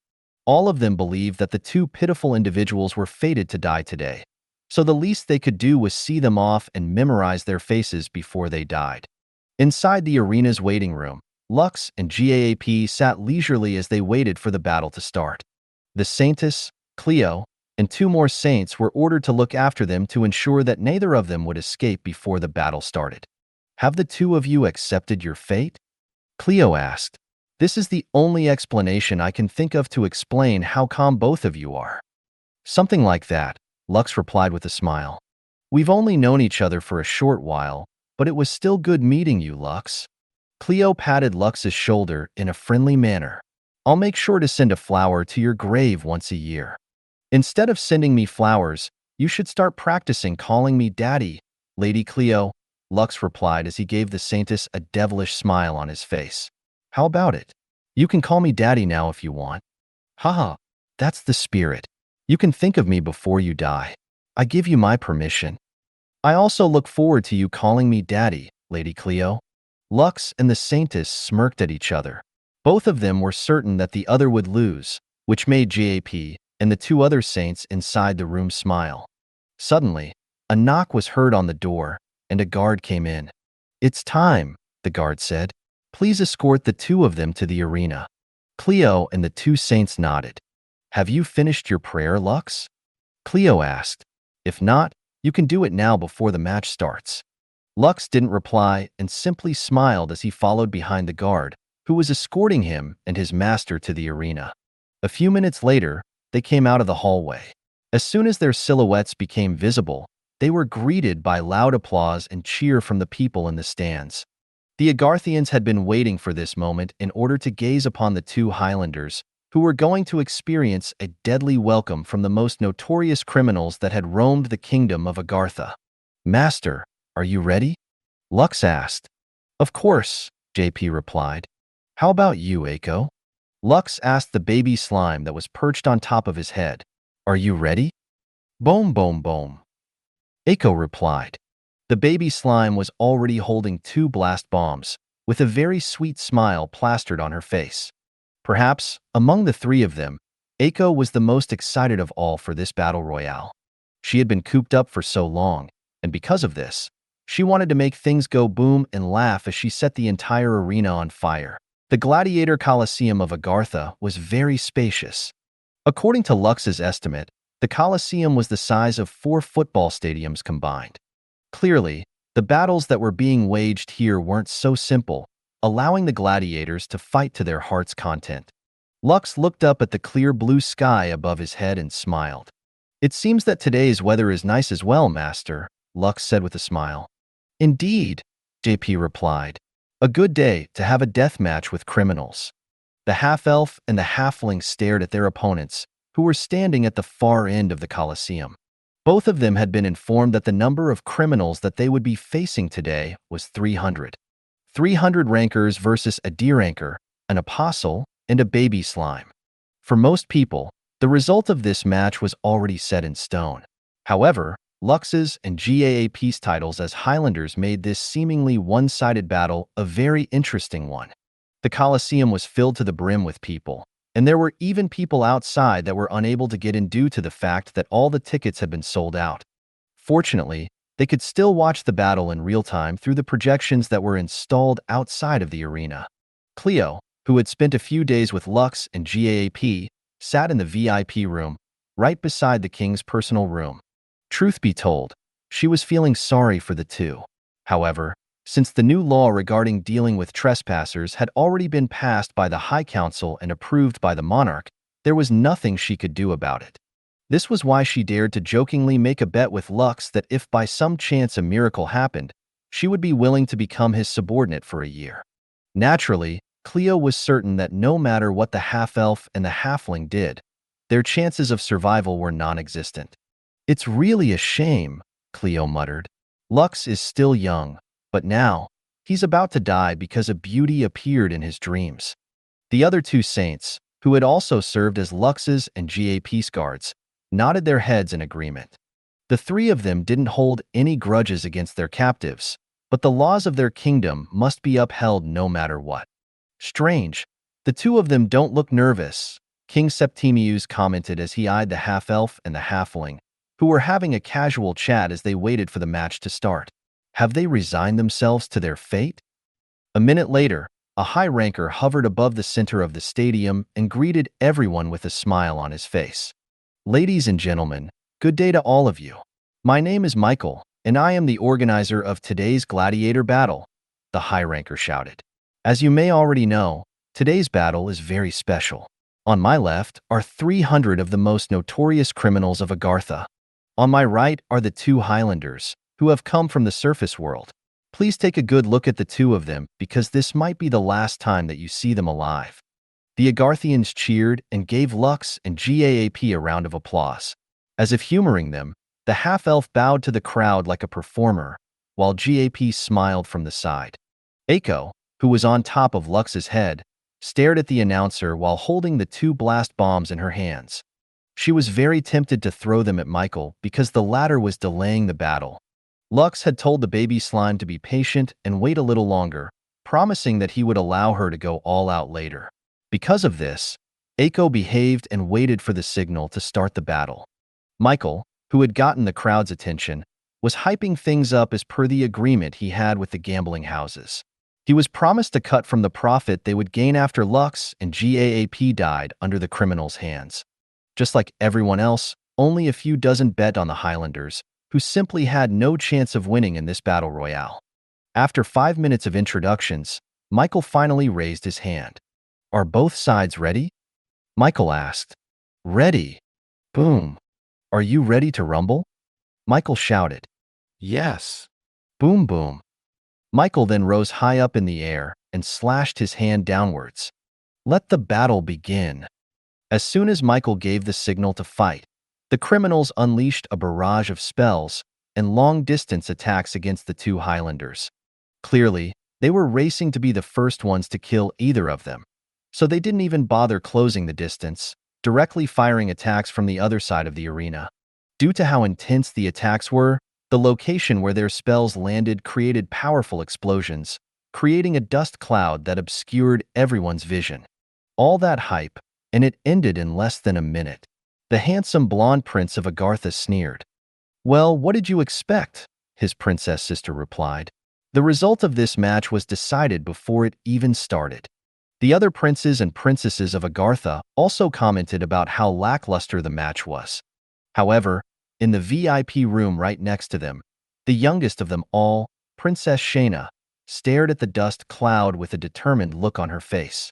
All of them believed that the 2 pitiful individuals were fated to die today, so the least they could do was see them off and memorize their faces before they died. Inside the arena's waiting room, Lux and GAAP sat leisurely as they waited for the battle to start. The Saintess, Cleo, and 2 more saints were ordered to look after them to ensure that neither of them would escape before the battle started. Have the 2 of you accepted your fate? Cleo asked. This is the only explanation I can think of to explain how calm both of you are. Something like that, Lux replied with a smile. We've only known each other for a short while, but it was still good meeting you, Lux. Cleo patted Lux's shoulder in a friendly manner. I'll make sure to send a flower to your grave once a year. Instead of sending me flowers, you should start practicing calling me Daddy, Lady Cleo, Lux replied as he gave the Saintess a devilish smile on his face. How about it? You can call me daddy now if you want. Haha, that's the spirit. You can think of me before you die. I give you my permission. I also look forward to you calling me daddy, Lady Cleo. Lux and the Saintess smirked at each other. Both of them were certain that the other would lose, which made JAP and the two other saints inside the room smile. Suddenly, a knock was heard on the door, and a guard came in. It's time, the guard said. Please escort the two of them to the arena. Cleo and the two saints nodded. Have you finished your prayer, Lux? Cleo asked. If not, you can do it now before the match starts. Lux didn't reply and simply smiled as he followed behind the guard, who was escorting him and his master to the arena. A few minutes later, they came out of the hallway. As soon as their silhouettes became visible, they were greeted by loud applause and cheer from the people in the stands. The Agarthians had been waiting for this moment in order to gaze upon the two Highlanders, who were going to experience a deadly welcome from the most notorious criminals that had roamed the kingdom of Agartha. Master, are you ready? Lux asked. Of course, JP replied. How about you, Eiko? Lux asked the baby slime that was perched on top of his head. Are you ready? Boom, boom, boom. Eiko replied. The baby slime was already holding two blast bombs, with a very sweet smile plastered on her face. Perhaps, among the three of them, Eiko was the most excited of all for this battle royale. She had been cooped up for so long, and because of this, she wanted to make things go boom and laugh as she set the entire arena on fire. The Gladiator Coliseum of Agartha was very spacious. According to Lux's estimate, the Coliseum was the size of 4 football stadiums combined. Clearly, the battles that were being waged here weren't so simple, allowing the gladiators to fight to their heart's content. Lux looked up at the clear blue sky above his head and smiled. It seems that today's weather is nice as well, Master, Lux said with a smile. Indeed, JP replied. A good day to have a death match with criminals. The half-elf and the halfling stared at their opponents, who were standing at the far end of the Colosseum. Both of them had been informed that the number of criminals that they would be facing today was 300. 300 rankers versus a D-ranker, an apostle, and a baby slime. For most people, the result of this match was already set in stone. However, Lux's and GAAP's titles as Highlanders made this seemingly one-sided battle a very interesting one. The Colosseum was filled to the brim with people, and there were even people outside that were unable to get in due to the fact that all the tickets had been sold out. Fortunately, they could still watch the battle in real time through the projections that were installed outside of the arena. Cleo, who had spent a few days with Lux and GAAP, sat in the VIP room, right beside the king's personal room. Truth be told, she was feeling sorry for the two. However, since the new law regarding dealing with trespassers had already been passed by the High Council and approved by the monarch, there was nothing she could do about it. This was why she dared to jokingly make a bet with Lux that if by some chance a miracle happened, she would be willing to become his subordinate for a year. Naturally, Cleo was certain that no matter what the half-elf and the halfling did, their chances of survival were non-existent. It's really a shame, Cleo muttered. Lux is still young, but now, he's about to die because a beauty appeared in his dreams. The other two saints, who had also served as Lux's and GAP's guards, nodded their heads in agreement. The three of them didn't hold any grudges against their captives, but the laws of their kingdom must be upheld no matter what. Strange, the two of them don't look nervous, King Septimius commented as he eyed the half-elf and the halfling, who were having a casual chat as they waited for the match to start. Have they resigned themselves to their fate? A minute later, a high ranker hovered above the center of the stadium and greeted everyone with a smile on his face. Ladies and gentlemen, good day to all of you. My name is Michael, and I am the organizer of today's gladiator battle, the high ranker shouted. As you may already know, today's battle is very special. On my left are 300 of the most notorious criminals of Agartha. On my right are the two Highlanders, who have come from the surface world. Please take a good look at the two of them because this might be the last time that you see them alive. The Agarthians cheered and gave Lux and GAAP a round of applause. As if humoring them, the half-elf bowed to the crowd like a performer, while GAP smiled from the side. Eiko, who was on top of Lux's head, stared at the announcer while holding the 2 blast bombs in her hands. She was very tempted to throw them at Michael because the latter was delaying the battle. Lux had told the baby slime to be patient and wait a little longer, promising that he would allow her to go all out later. Because of this, Eiko behaved and waited for the signal to start the battle. Michael, who had gotten the crowd's attention, was hyping things up as per the agreement he had with the gambling houses. He was promised a cut from the profit they would gain after Lux and GAAP died under the criminals' hands. Just like everyone else, only a few dozen bet on the Highlanders, who simply had no chance of winning in this battle royale. After 5 minutes of introductions, Michael finally raised his hand. "Are both sides ready?" Michael asked. "Ready." Boom. "Are you ready to rumble?" Michael shouted. Yes. Boom boom. Michael then rose high up in the air and slashed his hand downwards. Let the battle begin. As soon as Michael gave the signal to fight, the criminals unleashed a barrage of spells and long-distance attacks against the 2 Highlanders. Clearly, they were racing to be the first ones to kill either of them, so they didn't even bother closing the distance, directly firing attacks from the other side of the arena. Due to how intense the attacks were, the location where their spells landed created powerful explosions, creating a dust cloud that obscured everyone's vision. All that hype, and it ended in less than a minute. The handsome blonde prince of Agartha sneered. "Well, what did you expect?" his princess sister replied. The result of this match was decided before it even started. The other princes and princesses of Agartha also commented about how lackluster the match was. However, in the VIP room right next to them, the youngest of them all, Princess Shayna, stared at the dust cloud with a determined look on her face.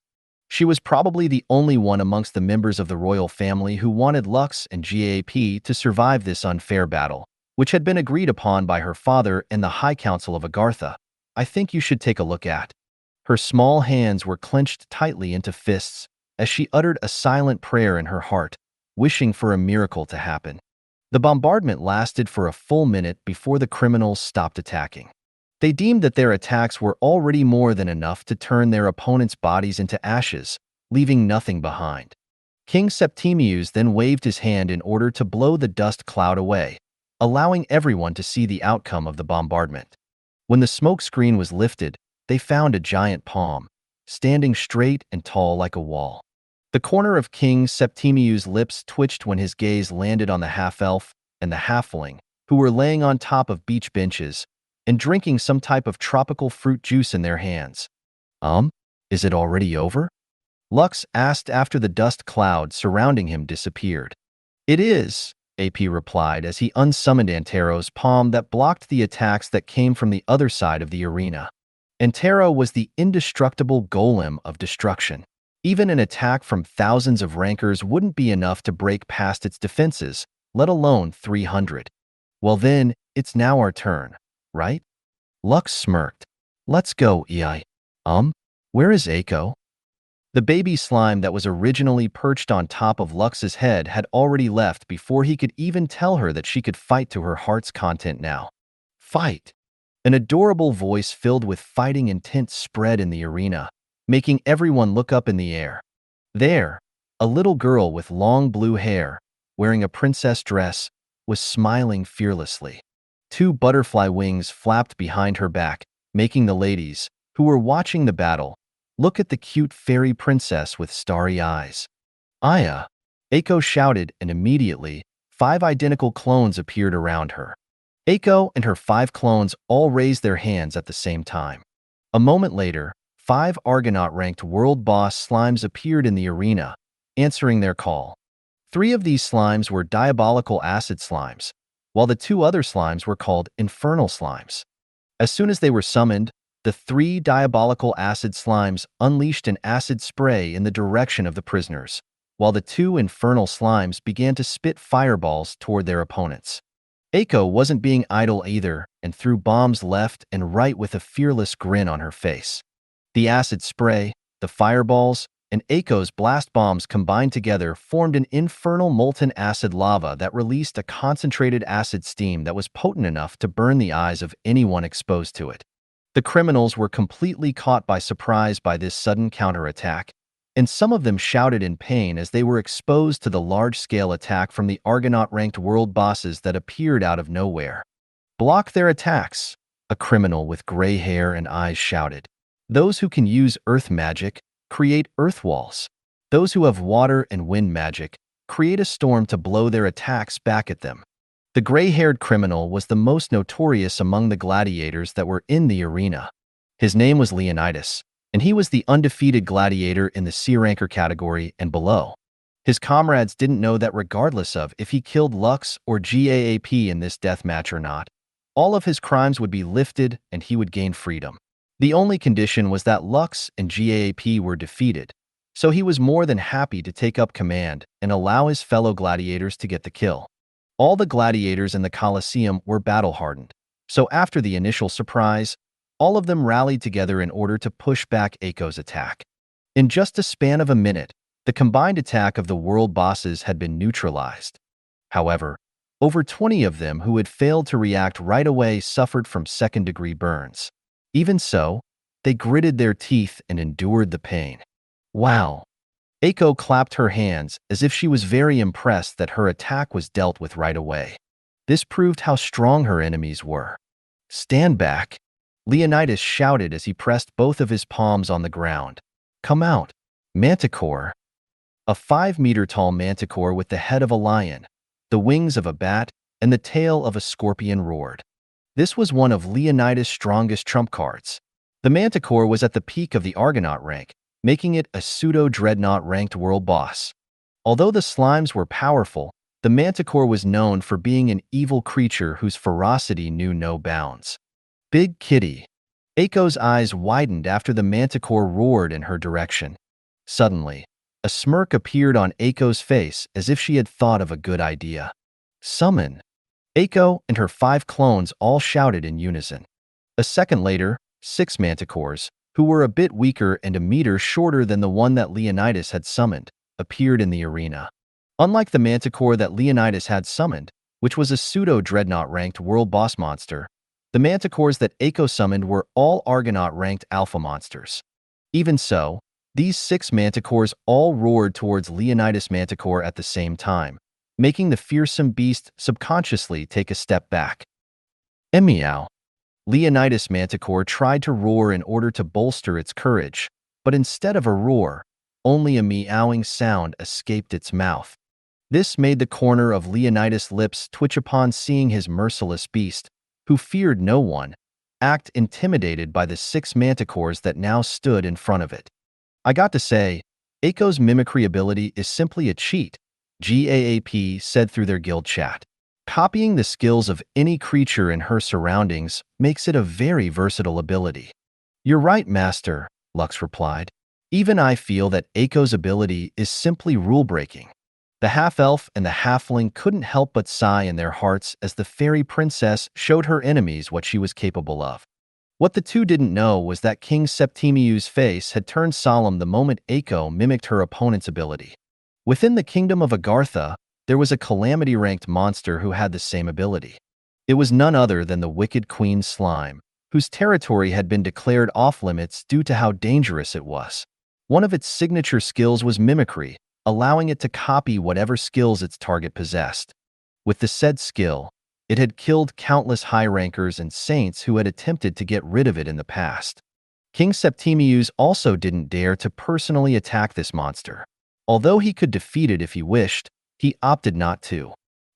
She was probably the only one amongst the members of the royal family who wanted Lux and GAP to survive this unfair battle, which had been agreed upon by her father and the High Council of Agartha. "I think you should take a look at." Her small hands were clenched tightly into fists as she uttered a silent prayer in her heart, wishing for a miracle to happen. The bombardment lasted for a full minute before the criminals stopped attacking. They deemed that their attacks were already more than enough to turn their opponents' bodies into ashes, leaving nothing behind. King Septimius then waved his hand in order to blow the dust cloud away, allowing everyone to see the outcome of the bombardment. When the smoke screen was lifted, they found a giant palm, standing straight and tall like a wall. The corner of King Septimius' lips twitched when his gaze landed on the half-elf and the halfling, who were laying on top of beach benches and drinking some type of tropical fruit juice in their hands. Is it already over?" Lux asked after the dust cloud surrounding him disappeared. "It is," AP replied as he unsummoned Antero's palm that blocked the attacks that came from the other side of the arena. Antero was the indestructible golem of destruction. Even an attack from thousands of rankers wouldn't be enough to break past its defenses, let alone 300. "Well then, it's now our turn, right?" Lux smirked. "Let's go, EI. Where is Eiko?" The baby slime that was originally perched on top of Lux's head had already left before he could even tell her that she could fight to her heart's content now. "Fight!" An adorable voice filled with fighting intent spread in the arena, making everyone look up in the air. There, a little girl with long blue hair, wearing a princess dress, was smiling fearlessly. 2 butterfly wings flapped behind her back, making the ladies, who were watching the battle, look at the cute fairy princess with starry eyes. "Aya!" Eiko shouted, and immediately, 5 identical clones appeared around her. Eiko and her 5 clones all raised their hands at the same time. A moment later, 5 Argonaut-ranked world boss slimes appeared in the arena, answering their call. 3 of these slimes were diabolical acid slimes, while the 2 other slimes were called infernal slimes. As soon as they were summoned, the 3 diabolical acid slimes unleashed an acid spray in the direction of the prisoners, while the 2 infernal slimes began to spit fireballs toward their opponents. Eiko wasn't being idle either and threw bombs left and right with a fearless grin on her face. The acid spray, the fireballs, and Eiko's blast bombs combined together formed an infernal molten acid lava that released a concentrated acid steam that was potent enough to burn the eyes of anyone exposed to it. The criminals were completely caught by surprise by this sudden counterattack and some of them shouted in pain as they were exposed to the large-scale attack from the Argonaut-ranked world bosses that appeared out of nowhere. "Block their attacks," a criminal with gray hair and eyes shouted. "Those who can use earth magic, create earth walls. Those who have water and wind magic, create a storm to blow their attacks back at them." The gray-haired criminal was the most notorious among the gladiators that were in the arena. His name was Leonidas, and he was the undefeated gladiator in the C-ranker category and below. His comrades didn't know that regardless of if he killed Lux or GAAP in this deathmatch or not, all of his crimes would be lifted and he would gain freedom. The only condition was that Lux and GAAP were defeated, so he was more than happy to take up command and allow his fellow gladiators to get the kill. All the gladiators in the Colosseum were battle-hardened, so after the initial surprise, all of them rallied together in order to push back Aiko's attack. In just a span of a minute, the combined attack of the world bosses had been neutralized. However, over 20 of them who had failed to react right away suffered from second-degree burns. Even so, they gritted their teeth and endured the pain. Wow! Aiko clapped her hands as if she was very impressed that her attack was dealt with right away. This proved how strong her enemies were. "Stand back!" Leonidas shouted as he pressed both of his palms on the ground. "Come out!" Manticore. A 5-meter-tall manticore with the head of a lion, the wings of a bat, and the tail of a scorpion roared. This was one of Leonidas' strongest trump cards. The manticore was at the peak of the Argonaut rank, making it a pseudo-dreadnought-ranked world boss. Although the slimes were powerful, the manticore was known for being an evil creature whose ferocity knew no bounds. "Big Kitty." Aiko's eyes widened after the manticore roared in her direction. Suddenly, a smirk appeared on Aiko's face as if she had thought of a good idea. "Summon." Aiko and her 5 clones all shouted in unison. A second later, 6 manticores, who were a bit weaker and a meter shorter than the one that Leonidas had summoned, appeared in the arena. Unlike the manticore that Leonidas had summoned, which was a pseudo-dreadnought-ranked world boss monster, the manticores that Aiko summoned were all Argonaut-ranked alpha monsters. Even so, these 6 manticores all roared towards Leonidas Manticore at the same time, making the fearsome beast subconsciously take a step back. "Meow." Leonidas Manticore tried to roar in order to bolster its courage, but instead of a roar, only a meowing sound escaped its mouth. This made the corner of Leonidas' lips twitch upon seeing his merciless beast, who feared no one, act intimidated by the 6 manticores that now stood in front of it. "I got to say, Aiko's mimicry ability is simply a cheat," GAAP said through their guild chat. "Copying the skills of any creature in her surroundings makes it a very versatile ability." "You're right, Master," Lux replied. "Even I feel that Aiko's ability is simply rule-breaking." The half-elf and the halfling couldn't help but sigh in their hearts as the fairy princess showed her enemies what she was capable of. What the two didn't know was that King Septimius's face had turned solemn the moment Aiko mimicked her opponent's ability. Within the kingdom of Agartha, there was a calamity-ranked monster who had the same ability. It was none other than the wicked Queen Slime, whose territory had been declared off-limits due to how dangerous it was. One of its signature skills was mimicry, allowing it to copy whatever skills its target possessed. With the said skill, it had killed countless high-rankers and saints who had attempted to get rid of it in the past. King Septimius also didn't dare to personally attack this monster. Although he could defeat it if he wished, he opted not to.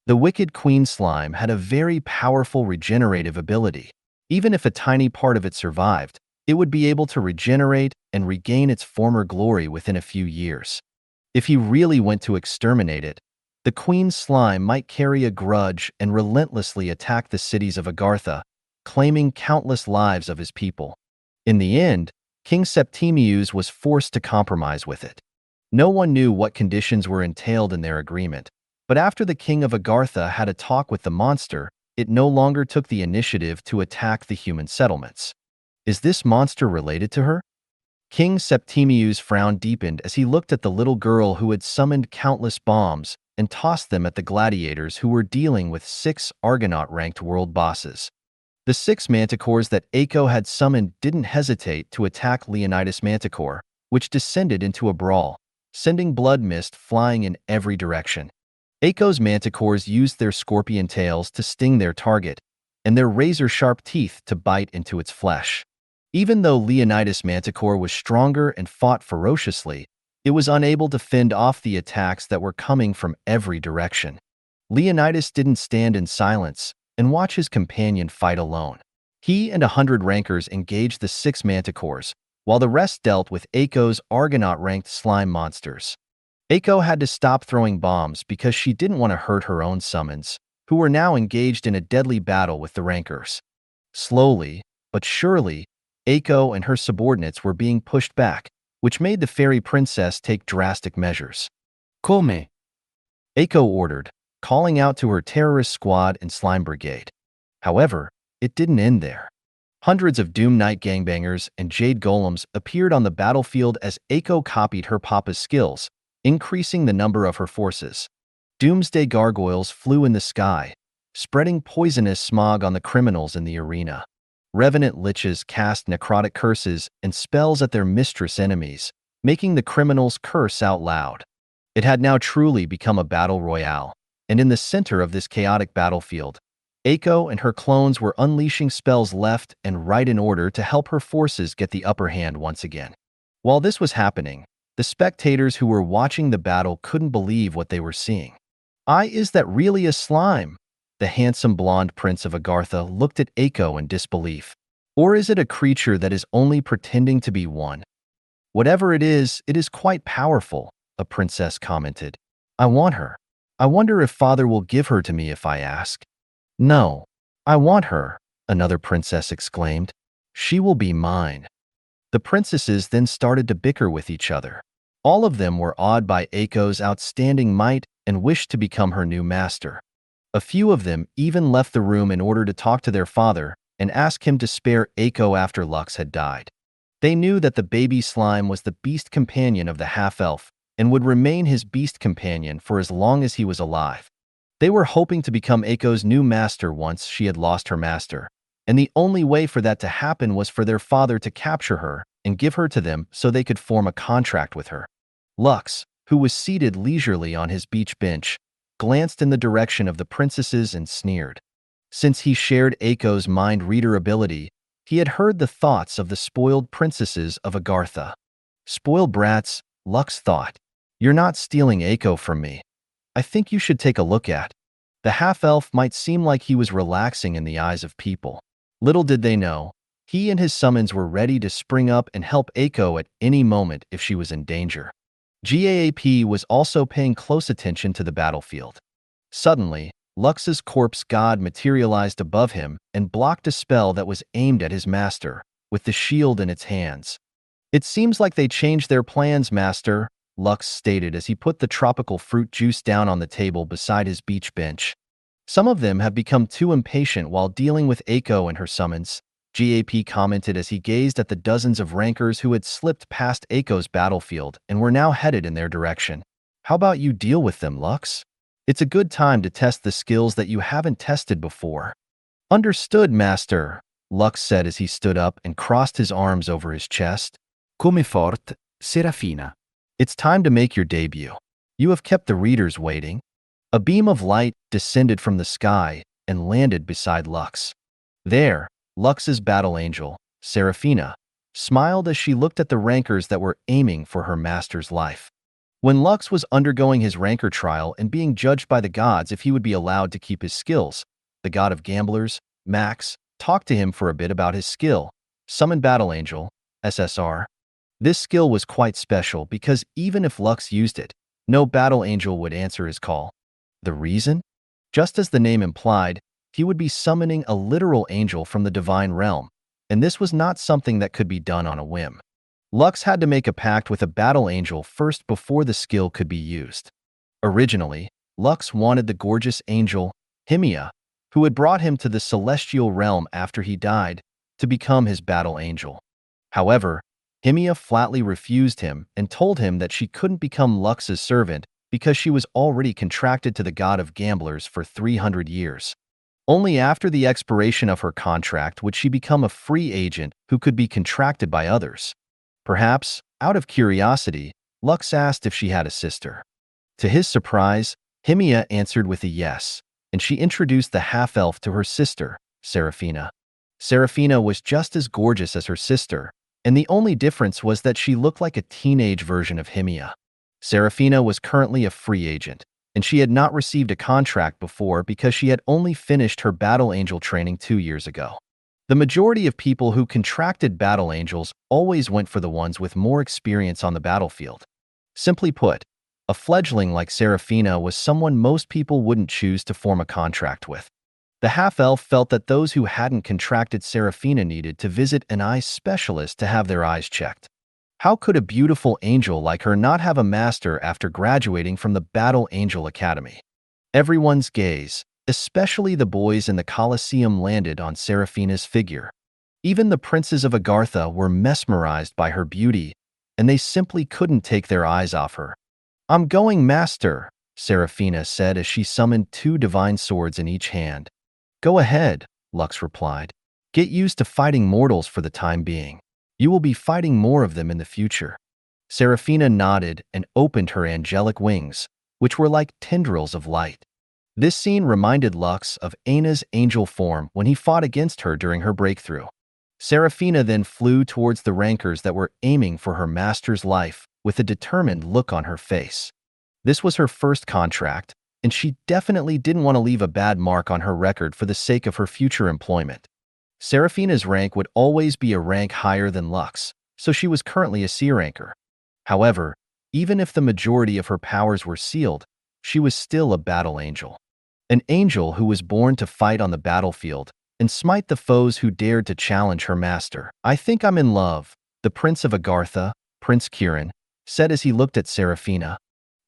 The wicked Queen Slime had a very powerful regenerative ability. Even if a tiny part of it survived, it would be able to regenerate and regain its former glory within a few years. If he really went to exterminate it, the Queen Slime might carry a grudge and relentlessly attack the cities of Agartha, claiming countless lives of his people. In the end, King Septimius was forced to compromise with it. No one knew what conditions were entailed in their agreement, but after the King of Agartha had a talk with the monster, it no longer took the initiative to attack the human settlements. Is this monster related to her? King Septimius' frown deepened as he looked at the little girl who had summoned countless bombs and tossed them at the gladiators who were dealing with 6 Argonaut-ranked world bosses. The 6 manticores that Aiko had summoned didn't hesitate to attack Leonidas Manticore, which descended into a brawl, sending blood mist flying in every direction. Aiko's manticores used their scorpion tails to sting their target, and their razor-sharp teeth to bite into its flesh. Even though Leonidas' manticore was stronger and fought ferociously, it was unable to fend off the attacks that were coming from every direction. Leonidas didn't stand in silence and watch his companion fight alone. He and 100 rankers engaged the 6 manticores, while the rest dealt with Aiko's Argonaut-ranked slime monsters. Aiko had to stop throwing bombs because she didn't want to hurt her own summons, who were now engaged in a deadly battle with the rankers. Slowly, but surely, Aiko and her subordinates were being pushed back, which made the fairy princess take drastic measures. Come? Aiko ordered, calling out to her terrorist squad and slime brigade. However, it didn't end there. Hundreds of Doom Knight gangbangers and Jade Golems appeared on the battlefield as Aiko copied her papa's skills, increasing the number of her forces. Doomsday gargoyles flew in the sky, spreading poisonous smog on the criminals in the arena. Revenant liches cast necrotic curses and spells at their mistress enemies, making the criminals curse out loud. It had now truly become a battle royale, and in the center of this chaotic battlefield, Aiko and her clones were unleashing spells left and right in order to help her forces get the upper hand once again. While this was happening, the spectators who were watching the battle couldn't believe what they were seeing. Is that really a slime? The handsome blonde prince of Agartha looked at Aiko in disbelief. Or is it a creature that is only pretending to be one? Whatever it is quite powerful, a princess commented. I want her. I wonder if father will give her to me if I ask. No, I want her, another princess exclaimed. She will be mine. The princesses then started to bicker with each other. All of them were awed by Aiko's outstanding might and wished to become her new master. A few of them even left the room in order to talk to their father and ask him to spare Aiko after Lux had died. They knew that the baby slime was the beast companion of the half-elf and would remain his beast companion for as long as he was alive. They were hoping to become Aiko's new master once she had lost her master, and the only way for that to happen was for their father to capture her and give her to them so they could form a contract with her. Lux, who was seated leisurely on his beach bench, glanced in the direction of the princesses and sneered. Since he shared Aiko's mind-reader ability, he had heard the thoughts of the spoiled princesses of Agartha. Spoiled brats, Lux thought. You're not stealing Aiko from me. I think you should take a look at. The half-elf might seem like he was relaxing in the eyes of people. Little did they know, he and his summons were ready to spring up and help Aiko at any moment if she was in danger. GAAP was also paying close attention to the battlefield. Suddenly, Lux's corpse god materialized above him and blocked a spell that was aimed at his master, with the shield in its hands. It seems like they changed their plans, master, Lux stated as he put the tropical fruit juice down on the table beside his beach bench. Some of them have become too impatient while dealing with Aiko and her summons, GAP commented as he gazed at the dozens of rankers who had slipped past Aiko's battlefield and were now headed in their direction. How about you deal with them, Lux? It's a good time to test the skills that you haven't tested before. Understood, master, Lux said as he stood up and crossed his arms over his chest. Come fort, Serafina. It's time to make your debut. You have kept the readers waiting. A beam of light descended from the sky and landed beside Lux. There, Lux's battle angel, Serafina, smiled as she looked at the rankers that were aiming for her master's life. When Lux was undergoing his ranker trial and being judged by the gods if he would be allowed to keep his skills, the god of gamblers, Max, talked to him for a bit about his skill, Summon Battle Angel, SSR. This skill was quite special because even if Lux used it, no battle angel would answer his call. The reason? Just as the name implied, he would be summoning a literal angel from the divine realm, and this was not something that could be done on a whim. Lux had to make a pact with a battle angel first before the skill could be used. Originally, Lux wanted the gorgeous angel, Himia, who had brought him to the celestial realm after he died, to become his battle angel. However, Himia flatly refused him and told him that she couldn't become Lux's servant because she was already contracted to the god of gamblers for 300 years. Only after the expiration of her contract would she become a free agent who could be contracted by others. Perhaps, Out of curiosity, Lux asked if she had a sister. To his surprise, Himia answered with a yes, and she introduced the half-elf to her sister, Seraphina. Seraphina was just as gorgeous as her sister, and the only difference was that she looked like a teenage version of Himia. Seraphina was currently a free agent, and she had not received a contract before because she had only finished her battle angel training 2 years ago. The majority of people who contracted battle angels always went for the ones with more experience on the battlefield. Simply put, a fledgling like Seraphina was someone most people wouldn't choose to form a contract with. The half-elf felt that those who hadn't contracted Seraphina needed to visit an eye specialist to have their eyes checked. How could a beautiful angel like her not have a master after graduating from the Battle Angel Academy? Everyone's gaze, especially the boys in the Colosseum, landed on Seraphina's figure. Even the princes of Agartha were mesmerized by her beauty, and they simply couldn't take their eyes off her. "I'm going, master," Seraphina said as she summoned 2 divine swords in each hand. "Go ahead," Lux replied. "Get used to fighting mortals for the time being. You will be fighting more of them in the future." Seraphina nodded and opened her angelic wings, which were like tendrils of light. This scene reminded Lux of Aina's angel form when he fought against her during her breakthrough. Seraphina then flew towards the rankers that were aiming for her master's life with a determined look on her face. This was her first contract, and she definitely didn't want to leave a bad mark on her record for the sake of her future employment. Seraphina's rank would always be a rank higher than Lux, so she was currently a C ranker. However, even if the majority of her powers were sealed, she was still a battle angel. An angel who was born to fight on the battlefield and smite the foes who dared to challenge her master. "I think I'm in love," the Prince of Agartha, Prince Kirin, said as he looked at Seraphina.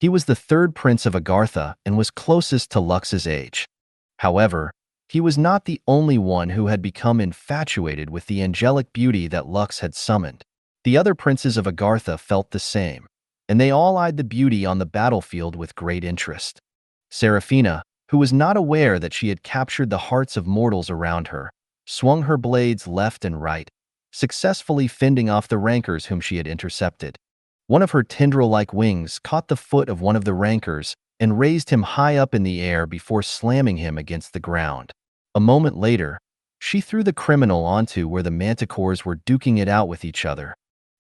He was the 3rd Prince of Agartha and was closest to Lux's age. However, he was not the only one who had become infatuated with the angelic beauty that Lux had summoned. The other princes of Agartha felt the same, and they all eyed the beauty on the battlefield with great interest. Seraphina, who was not aware that she had captured the hearts of mortals around her, swung her blades left and right, successfully fending off the rankers whom she had intercepted. One of her tendril-like wings caught the foot of one of the rankers and raised him high up in the air before slamming him against the ground. A moment later, she threw the criminal onto where the manticores were duking it out with each other.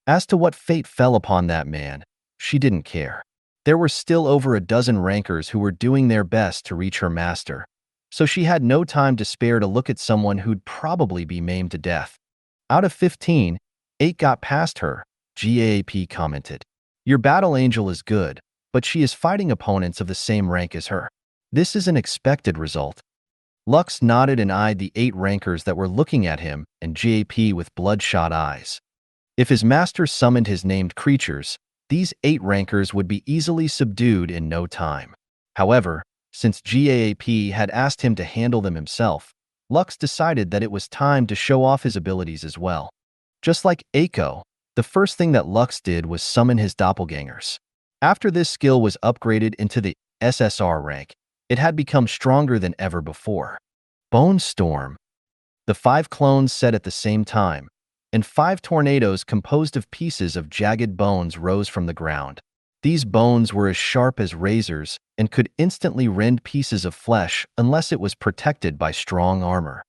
As to what fate fell upon that man, she didn't care. There were still over a dozen rankers who were doing their best to reach her master, so she had no time to spare to look at someone who'd probably be maimed to death. Out of 15, 8 got past her, GAAP commented. "Your battle angel is good, but she is fighting opponents of the same rank as her. This is an expected result." Lux nodded and eyed the 8 rankers that were looking at him and GAP with bloodshot eyes. If his master summoned his named creatures, these 8 rankers would be easily subdued in no time. However, since GAAP had asked him to handle them himself, Lux decided that it was time to show off his abilities as well. Just like Eiko, the first thing that Lux did was summon his doppelgangers. After this skill was upgraded into the SSR rank, it had become stronger than ever before. Bone Storm. The 5 clones said at the same time, and 5 tornadoes composed of pieces of jagged bones rose from the ground. These bones were as sharp as razors and could instantly rend pieces of flesh unless it was protected by strong armor.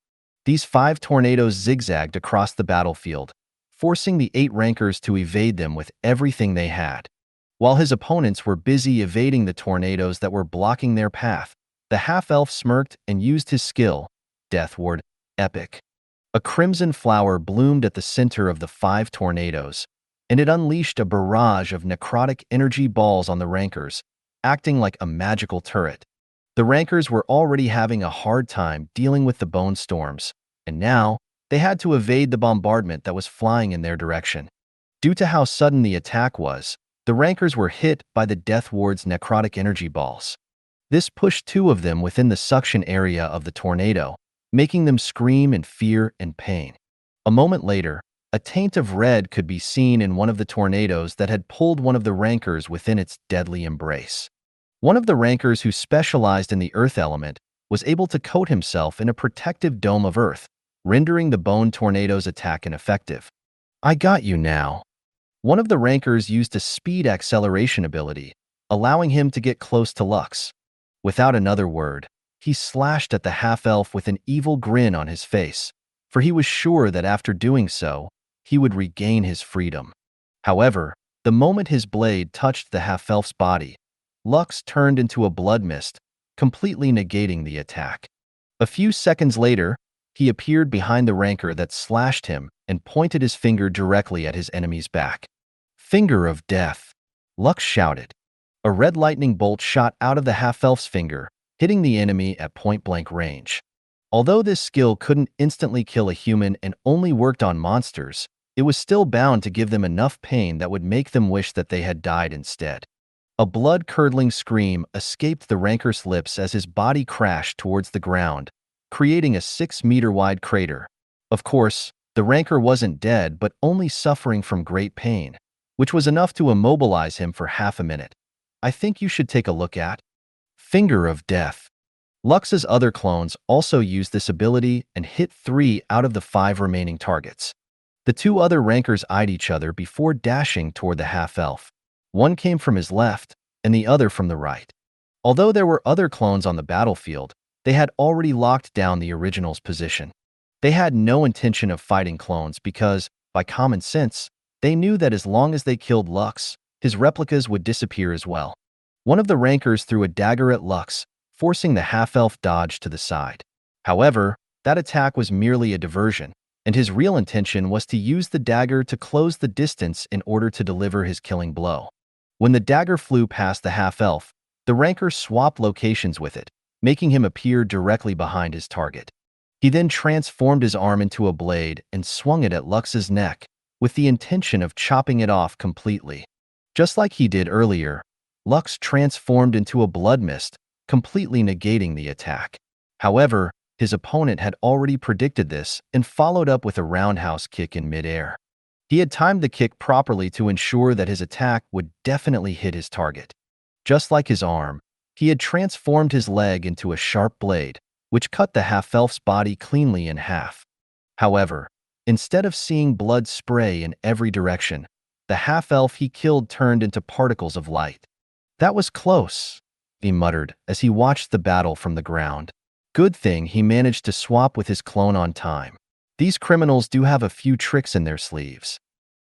These 5 tornadoes zigzagged across the battlefield, forcing the 8 rankers to evade them with everything they had. While his opponents were busy evading the tornadoes that were blocking their path, the half-elf smirked and used his skill, Death Ward, Epic. A crimson flower bloomed at the center of the 5 tornadoes, and it unleashed a barrage of necrotic energy balls on the rankers, acting like a magical turret. The rankers were already having a hard time dealing with the bone storms, and now they had to evade the bombardment that was flying in their direction. Due to how sudden the attack was, the rankers were hit by the Death Ward's necrotic energy balls. This pushed 2 of them within the suction area of the tornado, making them scream in fear and pain. A moment later, a taint of red could be seen in one of the tornadoes that had pulled one of the rankers within its deadly embrace. One of the rankers who specialized in the earth element was able to coat himself in a protective dome of earth, rendering the bone tornado's attack ineffective. "I got you now." One of the rankers used a speed acceleration ability, allowing him to get close to Lux. Without another word, he slashed at the half-elf with an evil grin on his face, for he was sure that after doing so, he would regain his freedom. However, the moment his blade touched the half-elf's body, Lux turned into a blood mist, completely negating the attack. A few seconds later, he appeared behind the ranker that slashed him and pointed his finger directly at his enemy's back. "Finger of death," Lux shouted. A red lightning bolt shot out of the half-elf's finger, hitting the enemy at point-blank range. Although this skill couldn't instantly kill a human and only worked on monsters, it was still bound to give them enough pain that would make them wish that they had died instead. A blood-curdling scream escaped the ranker's lips as his body crashed towards the ground, creating a 6-meter-wide crater. Of course, the ranker wasn't dead but only suffering from great pain, which was enough to immobilize him for half a minute. "I think you should take a look at Finger of Death." Lux's other clones also used this ability and hit 3 out of the 5 remaining targets. The 2 other rankers eyed each other before dashing toward the half-elf. One came from his left, and the other from the right. Although there were other clones on the battlefield, they had already locked down the original's position. They had no intention of fighting clones because, by common sense, they knew that as long as they killed Lux, his replicas would disappear as well. One of the rankers threw a dagger at Lux, forcing the half-elf dodge to the side. However, that attack was merely a diversion, and his real intention was to use the dagger to close the distance in order to deliver his killing blow. When the dagger flew past the half-elf, the ranker swapped locations with it, making him appear directly behind his target. He then transformed his arm into a blade and swung it at Lux's neck, with the intention of chopping it off completely. Just like he did earlier, Lux transformed into a blood mist, completely negating the attack. However, his opponent had already predicted this and followed up with a roundhouse kick in midair. He had timed the kick properly to ensure that his attack would definitely hit his target. Just like his arm, he had transformed his leg into a sharp blade, which cut the half-elf's body cleanly in half. However, instead of seeing blood spray in every direction, the half-elf he killed turned into particles of light. "That was close," he muttered as he watched the battle from the ground. Good thing he managed to swap with his clone on time. These criminals do have a few tricks in their sleeves.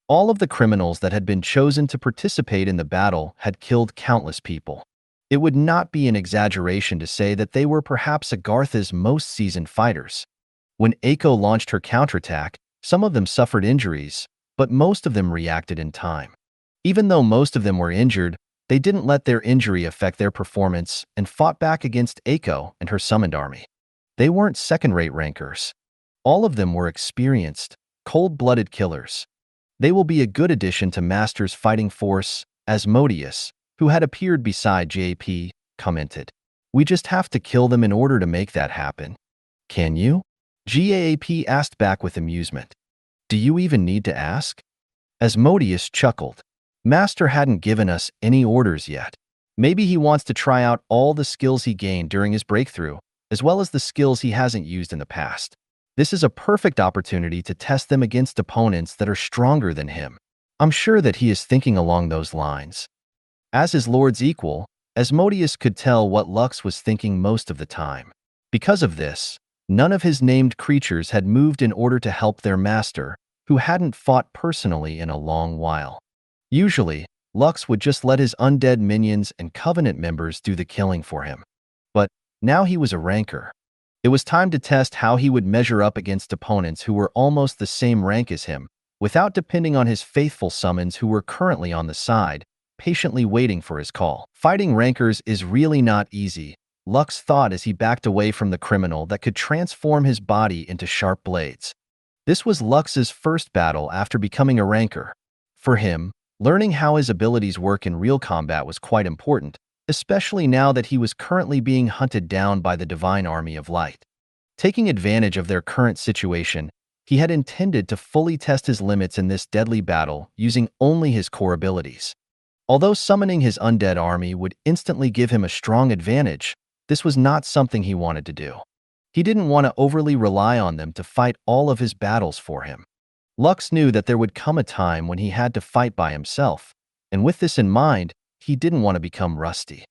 All of the criminals that had been chosen to participate in the battle had killed countless people. It would not be an exaggeration to say that they were perhaps Agartha's most seasoned fighters. When Eiko launched her counterattack, some of them suffered injuries, but most of them reacted in time. Even though most of them were injured, they didn't let their injury affect their performance and fought back against Eiko and her summoned army. They weren't second-rate rankers. All of them were experienced, cold-blooded killers. They will be a good addition to Master's fighting force, Asmodeus, who had appeared beside JP, commented. "We just have to kill them in order to make that happen." "Can you?" GAAP asked back with amusement. "Do you even need to ask?" Asmodeus chuckled. "Master hadn't given us any orders yet. Maybe he wants to try out all the skills he gained during his breakthrough, as well as the skills he hasn't used in the past. This is a perfect opportunity to test them against opponents that are stronger than him. I'm sure that he is thinking along those lines." As his lord's equal, Asmodeus could tell what Lux was thinking most of the time. Because of this, none of his named creatures had moved in order to help their master, who hadn't fought personally in a long while. Usually, Lux would just let his undead minions and Covenant members do the killing for him. But now he was a ranker. It was time to test how he would measure up against opponents who were almost the same rank as him, without depending on his faithful summons who were currently on the side, patiently waiting for his call. Fighting rankers is really not easy, Lux thought as he backed away from the criminal that could transform his body into sharp blades. This was Lux's first battle after becoming a ranker. For him, learning how his abilities work in real combat was quite important, especially now that he was currently being hunted down by the Divine Army of Light. Taking advantage of their current situation, he had intended to fully test his limits in this deadly battle using only his core abilities. Although summoning his undead army would instantly give him a strong advantage, this was not something he wanted to do. He didn't want to overly rely on them to fight all of his battles for him. Lux knew that there would come a time when he had to fight by himself, and with this in mind, he didn't want to become rusty.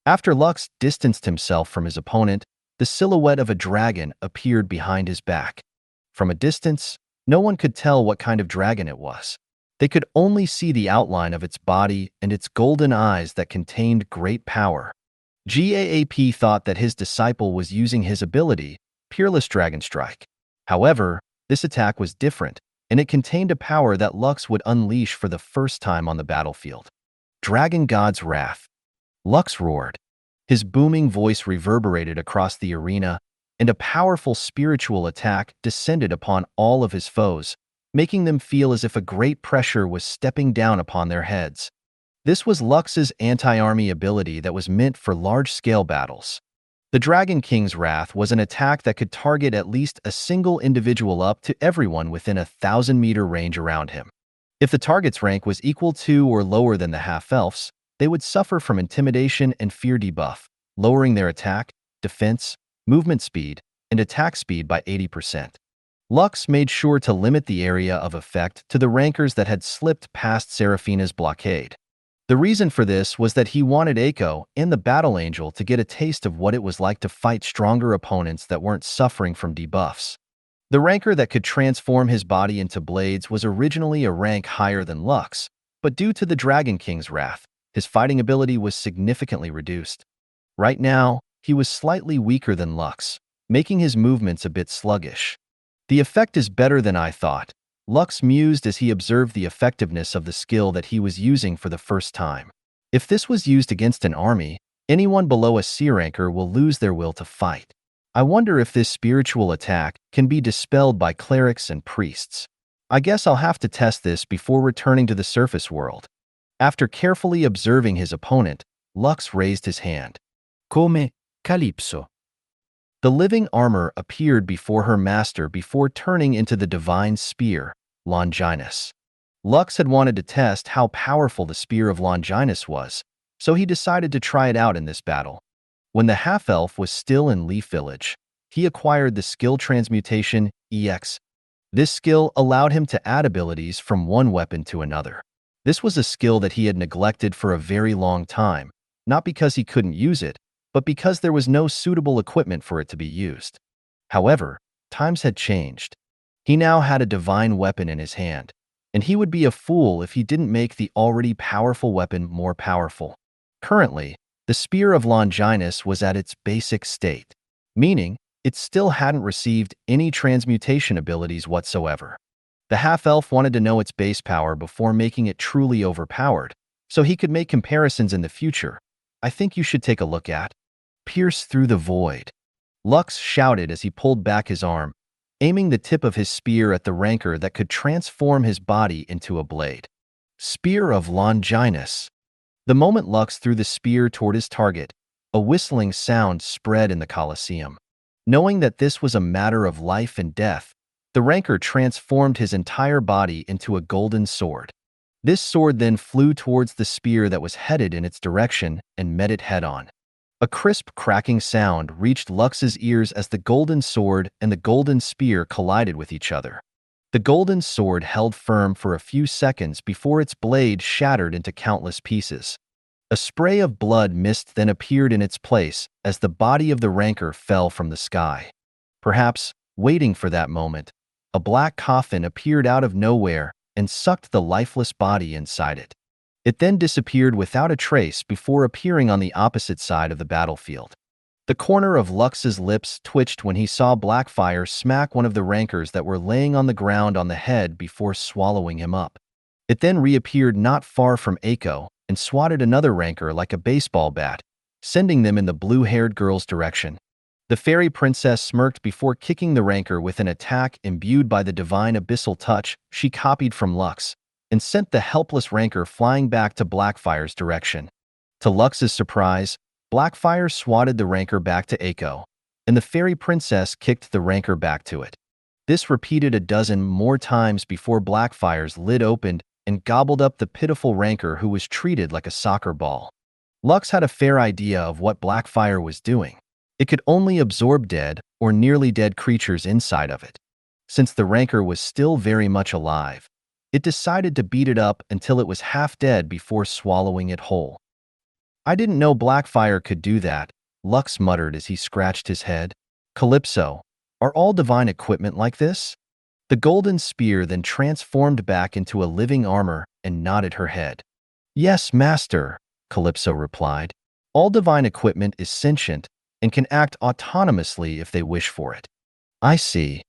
After Lux distanced himself from his opponent, the silhouette of a dragon appeared behind his back. From a distance, no one could tell what kind of dragon it was. They could only see the outline of its body and its golden eyes that contained great power. GAAP thought that his disciple was using his ability, Peerless Dragon Strike. However, this attack was different, and it contained a power that Lux would unleash for the first time on the battlefield. Dragon God's Wrath. Lux roared. His booming voice reverberated across the arena, and a powerful spiritual attack descended upon all of his foes, making them feel as if a great pressure was stepping down upon their heads. This was Lux's anti-army ability that was meant for large-scale battles. The Dragon King's Wrath was an attack that could target at least a single individual up to everyone within a 1,000-meter range around him. If the target's rank was equal to or lower than the half-elves, they would suffer from intimidation and fear debuff, lowering their attack, defense, movement speed, and attack speed by 80%. Lux made sure to limit the area of effect to the rankers that had slipped past Seraphina's blockade. The reason for this was that he wanted Eiko and the Battle Angel to get a taste of what it was like to fight stronger opponents that weren't suffering from debuffs. The ranker that could transform his body into blades was originally a rank higher than Lux, but due to the Dragon King's Wrath, his fighting ability was significantly reduced. Right now, he was slightly weaker than Lux, making his movements a bit sluggish. The effect is better than I thought, Lux mused as he observed the effectiveness of the skill that he was using for the first time. If this was used against an army, anyone below a C ranker will lose their will to fight. I wonder if this spiritual attack can be dispelled by clerics and priests. I guess I'll have to test this before returning to the surface world. After carefully observing his opponent, Lux raised his hand. Come Calypso. The living armor appeared before her master before turning into the divine spear, Longinus. Lux had wanted to test how powerful the spear of Longinus was, so he decided to try it out in this battle. When the half-elf was still in Leaf Village, he acquired the skill transmutation EX. This skill allowed him to add abilities from one weapon to another. This was a skill that he had neglected for a very long time, not because he couldn't use it, but because there was no suitable equipment for it to be used. However, times had changed. He now had a divine weapon in his hand, and he would be a fool if he didn't make the already powerful weapon more powerful. Currently, the Spear of Longinus was at its basic state, meaning it still hadn't received any transmutation abilities whatsoever. The half-elf wanted to know its base power before making it truly overpowered, so he could make comparisons in the future. I think you should take a look at. Pierce through the void. Lux shouted as he pulled back his arm, aiming the tip of his spear at the ranker that could transform his body into a blade. Spear of Longinus. The moment Lux threw the spear toward his target, a whistling sound spread in the Colosseum. Knowing that this was a matter of life and death, the ranker transformed his entire body into a golden sword. This sword then flew towards the spear that was headed in its direction and met it head-on. A crisp, cracking sound reached Lux's ears as the golden sword and the golden spear collided with each other. The golden sword held firm for a few seconds before its blade shattered into countless pieces. A spray of blood mist then appeared in its place as the body of the ranker fell from the sky. Perhaps, waiting for that moment, a black coffin appeared out of nowhere and sucked the lifeless body inside it. It then disappeared without a trace before appearing on the opposite side of the battlefield. The corner of Lux's lips twitched when he saw Blackfire smack one of the rankers that were laying on the ground on the head before swallowing him up. It then reappeared not far from Eiko and swatted another ranker like a baseball bat, sending them in the blue-haired girl's direction. The fairy princess smirked before kicking the ranker with an attack imbued by the divine abyssal touch she copied from Lux, and sent the helpless ranker flying back to Blackfire's direction. To Lux's surprise, Blackfire swatted the ranker back to Eiko, and the fairy princess kicked the ranker back to it. This repeated a dozen more times before Blackfire's lid opened and gobbled up the pitiful ranker who was treated like a soccer ball. Lux had a fair idea of what Blackfire was doing. It could only absorb dead or nearly dead creatures inside of it. Since the rancor was still very much alive, it decided to beat it up until it was half dead before swallowing it whole. I didn't know Blackfire could do that, Lux muttered as he scratched his head. Calypso, are all divine equipment like this? The golden spear then transformed back into a living armor and nodded her head. Yes, master, Calypso replied. All divine equipment is sentient and can act autonomously if they wish for it. I see.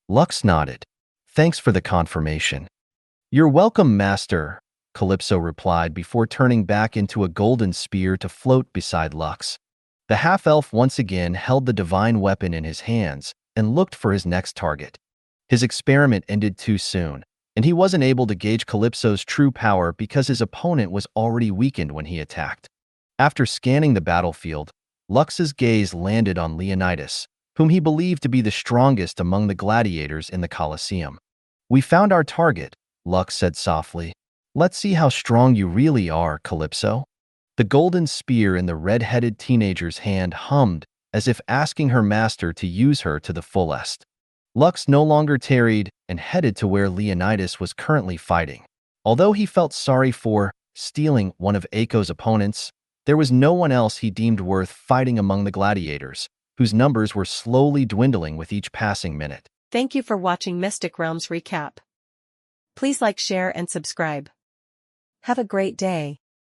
Lux nodded. Thanks for the confirmation. You're welcome, master, Calypso replied before turning back into a golden spear to float beside Lux. The half-elf once again held the divine weapon in his hands and looked for his next target. His experiment ended too soon, and he wasn't able to gauge Calypso's true power because his opponent was already weakened when he attacked. After scanning the battlefield, Lux's gaze landed on Leonidas, whom he believed to be the strongest among the gladiators in the Colosseum. We found our target, Lux said softly. Let's see how strong you really are, Calypso. The golden spear in the red-headed teenager's hand hummed as if asking her master to use her to the fullest. Lux no longer tarried and headed to where Leonidas was currently fighting. Although he felt sorry for stealing one of Aiko's opponents, there was no one else he deemed worth fighting among the gladiators, whose numbers were slowly dwindling with each passing minute. Thank you for watching Mystic Realms Recap. Please like, share, and subscribe. Have a great day.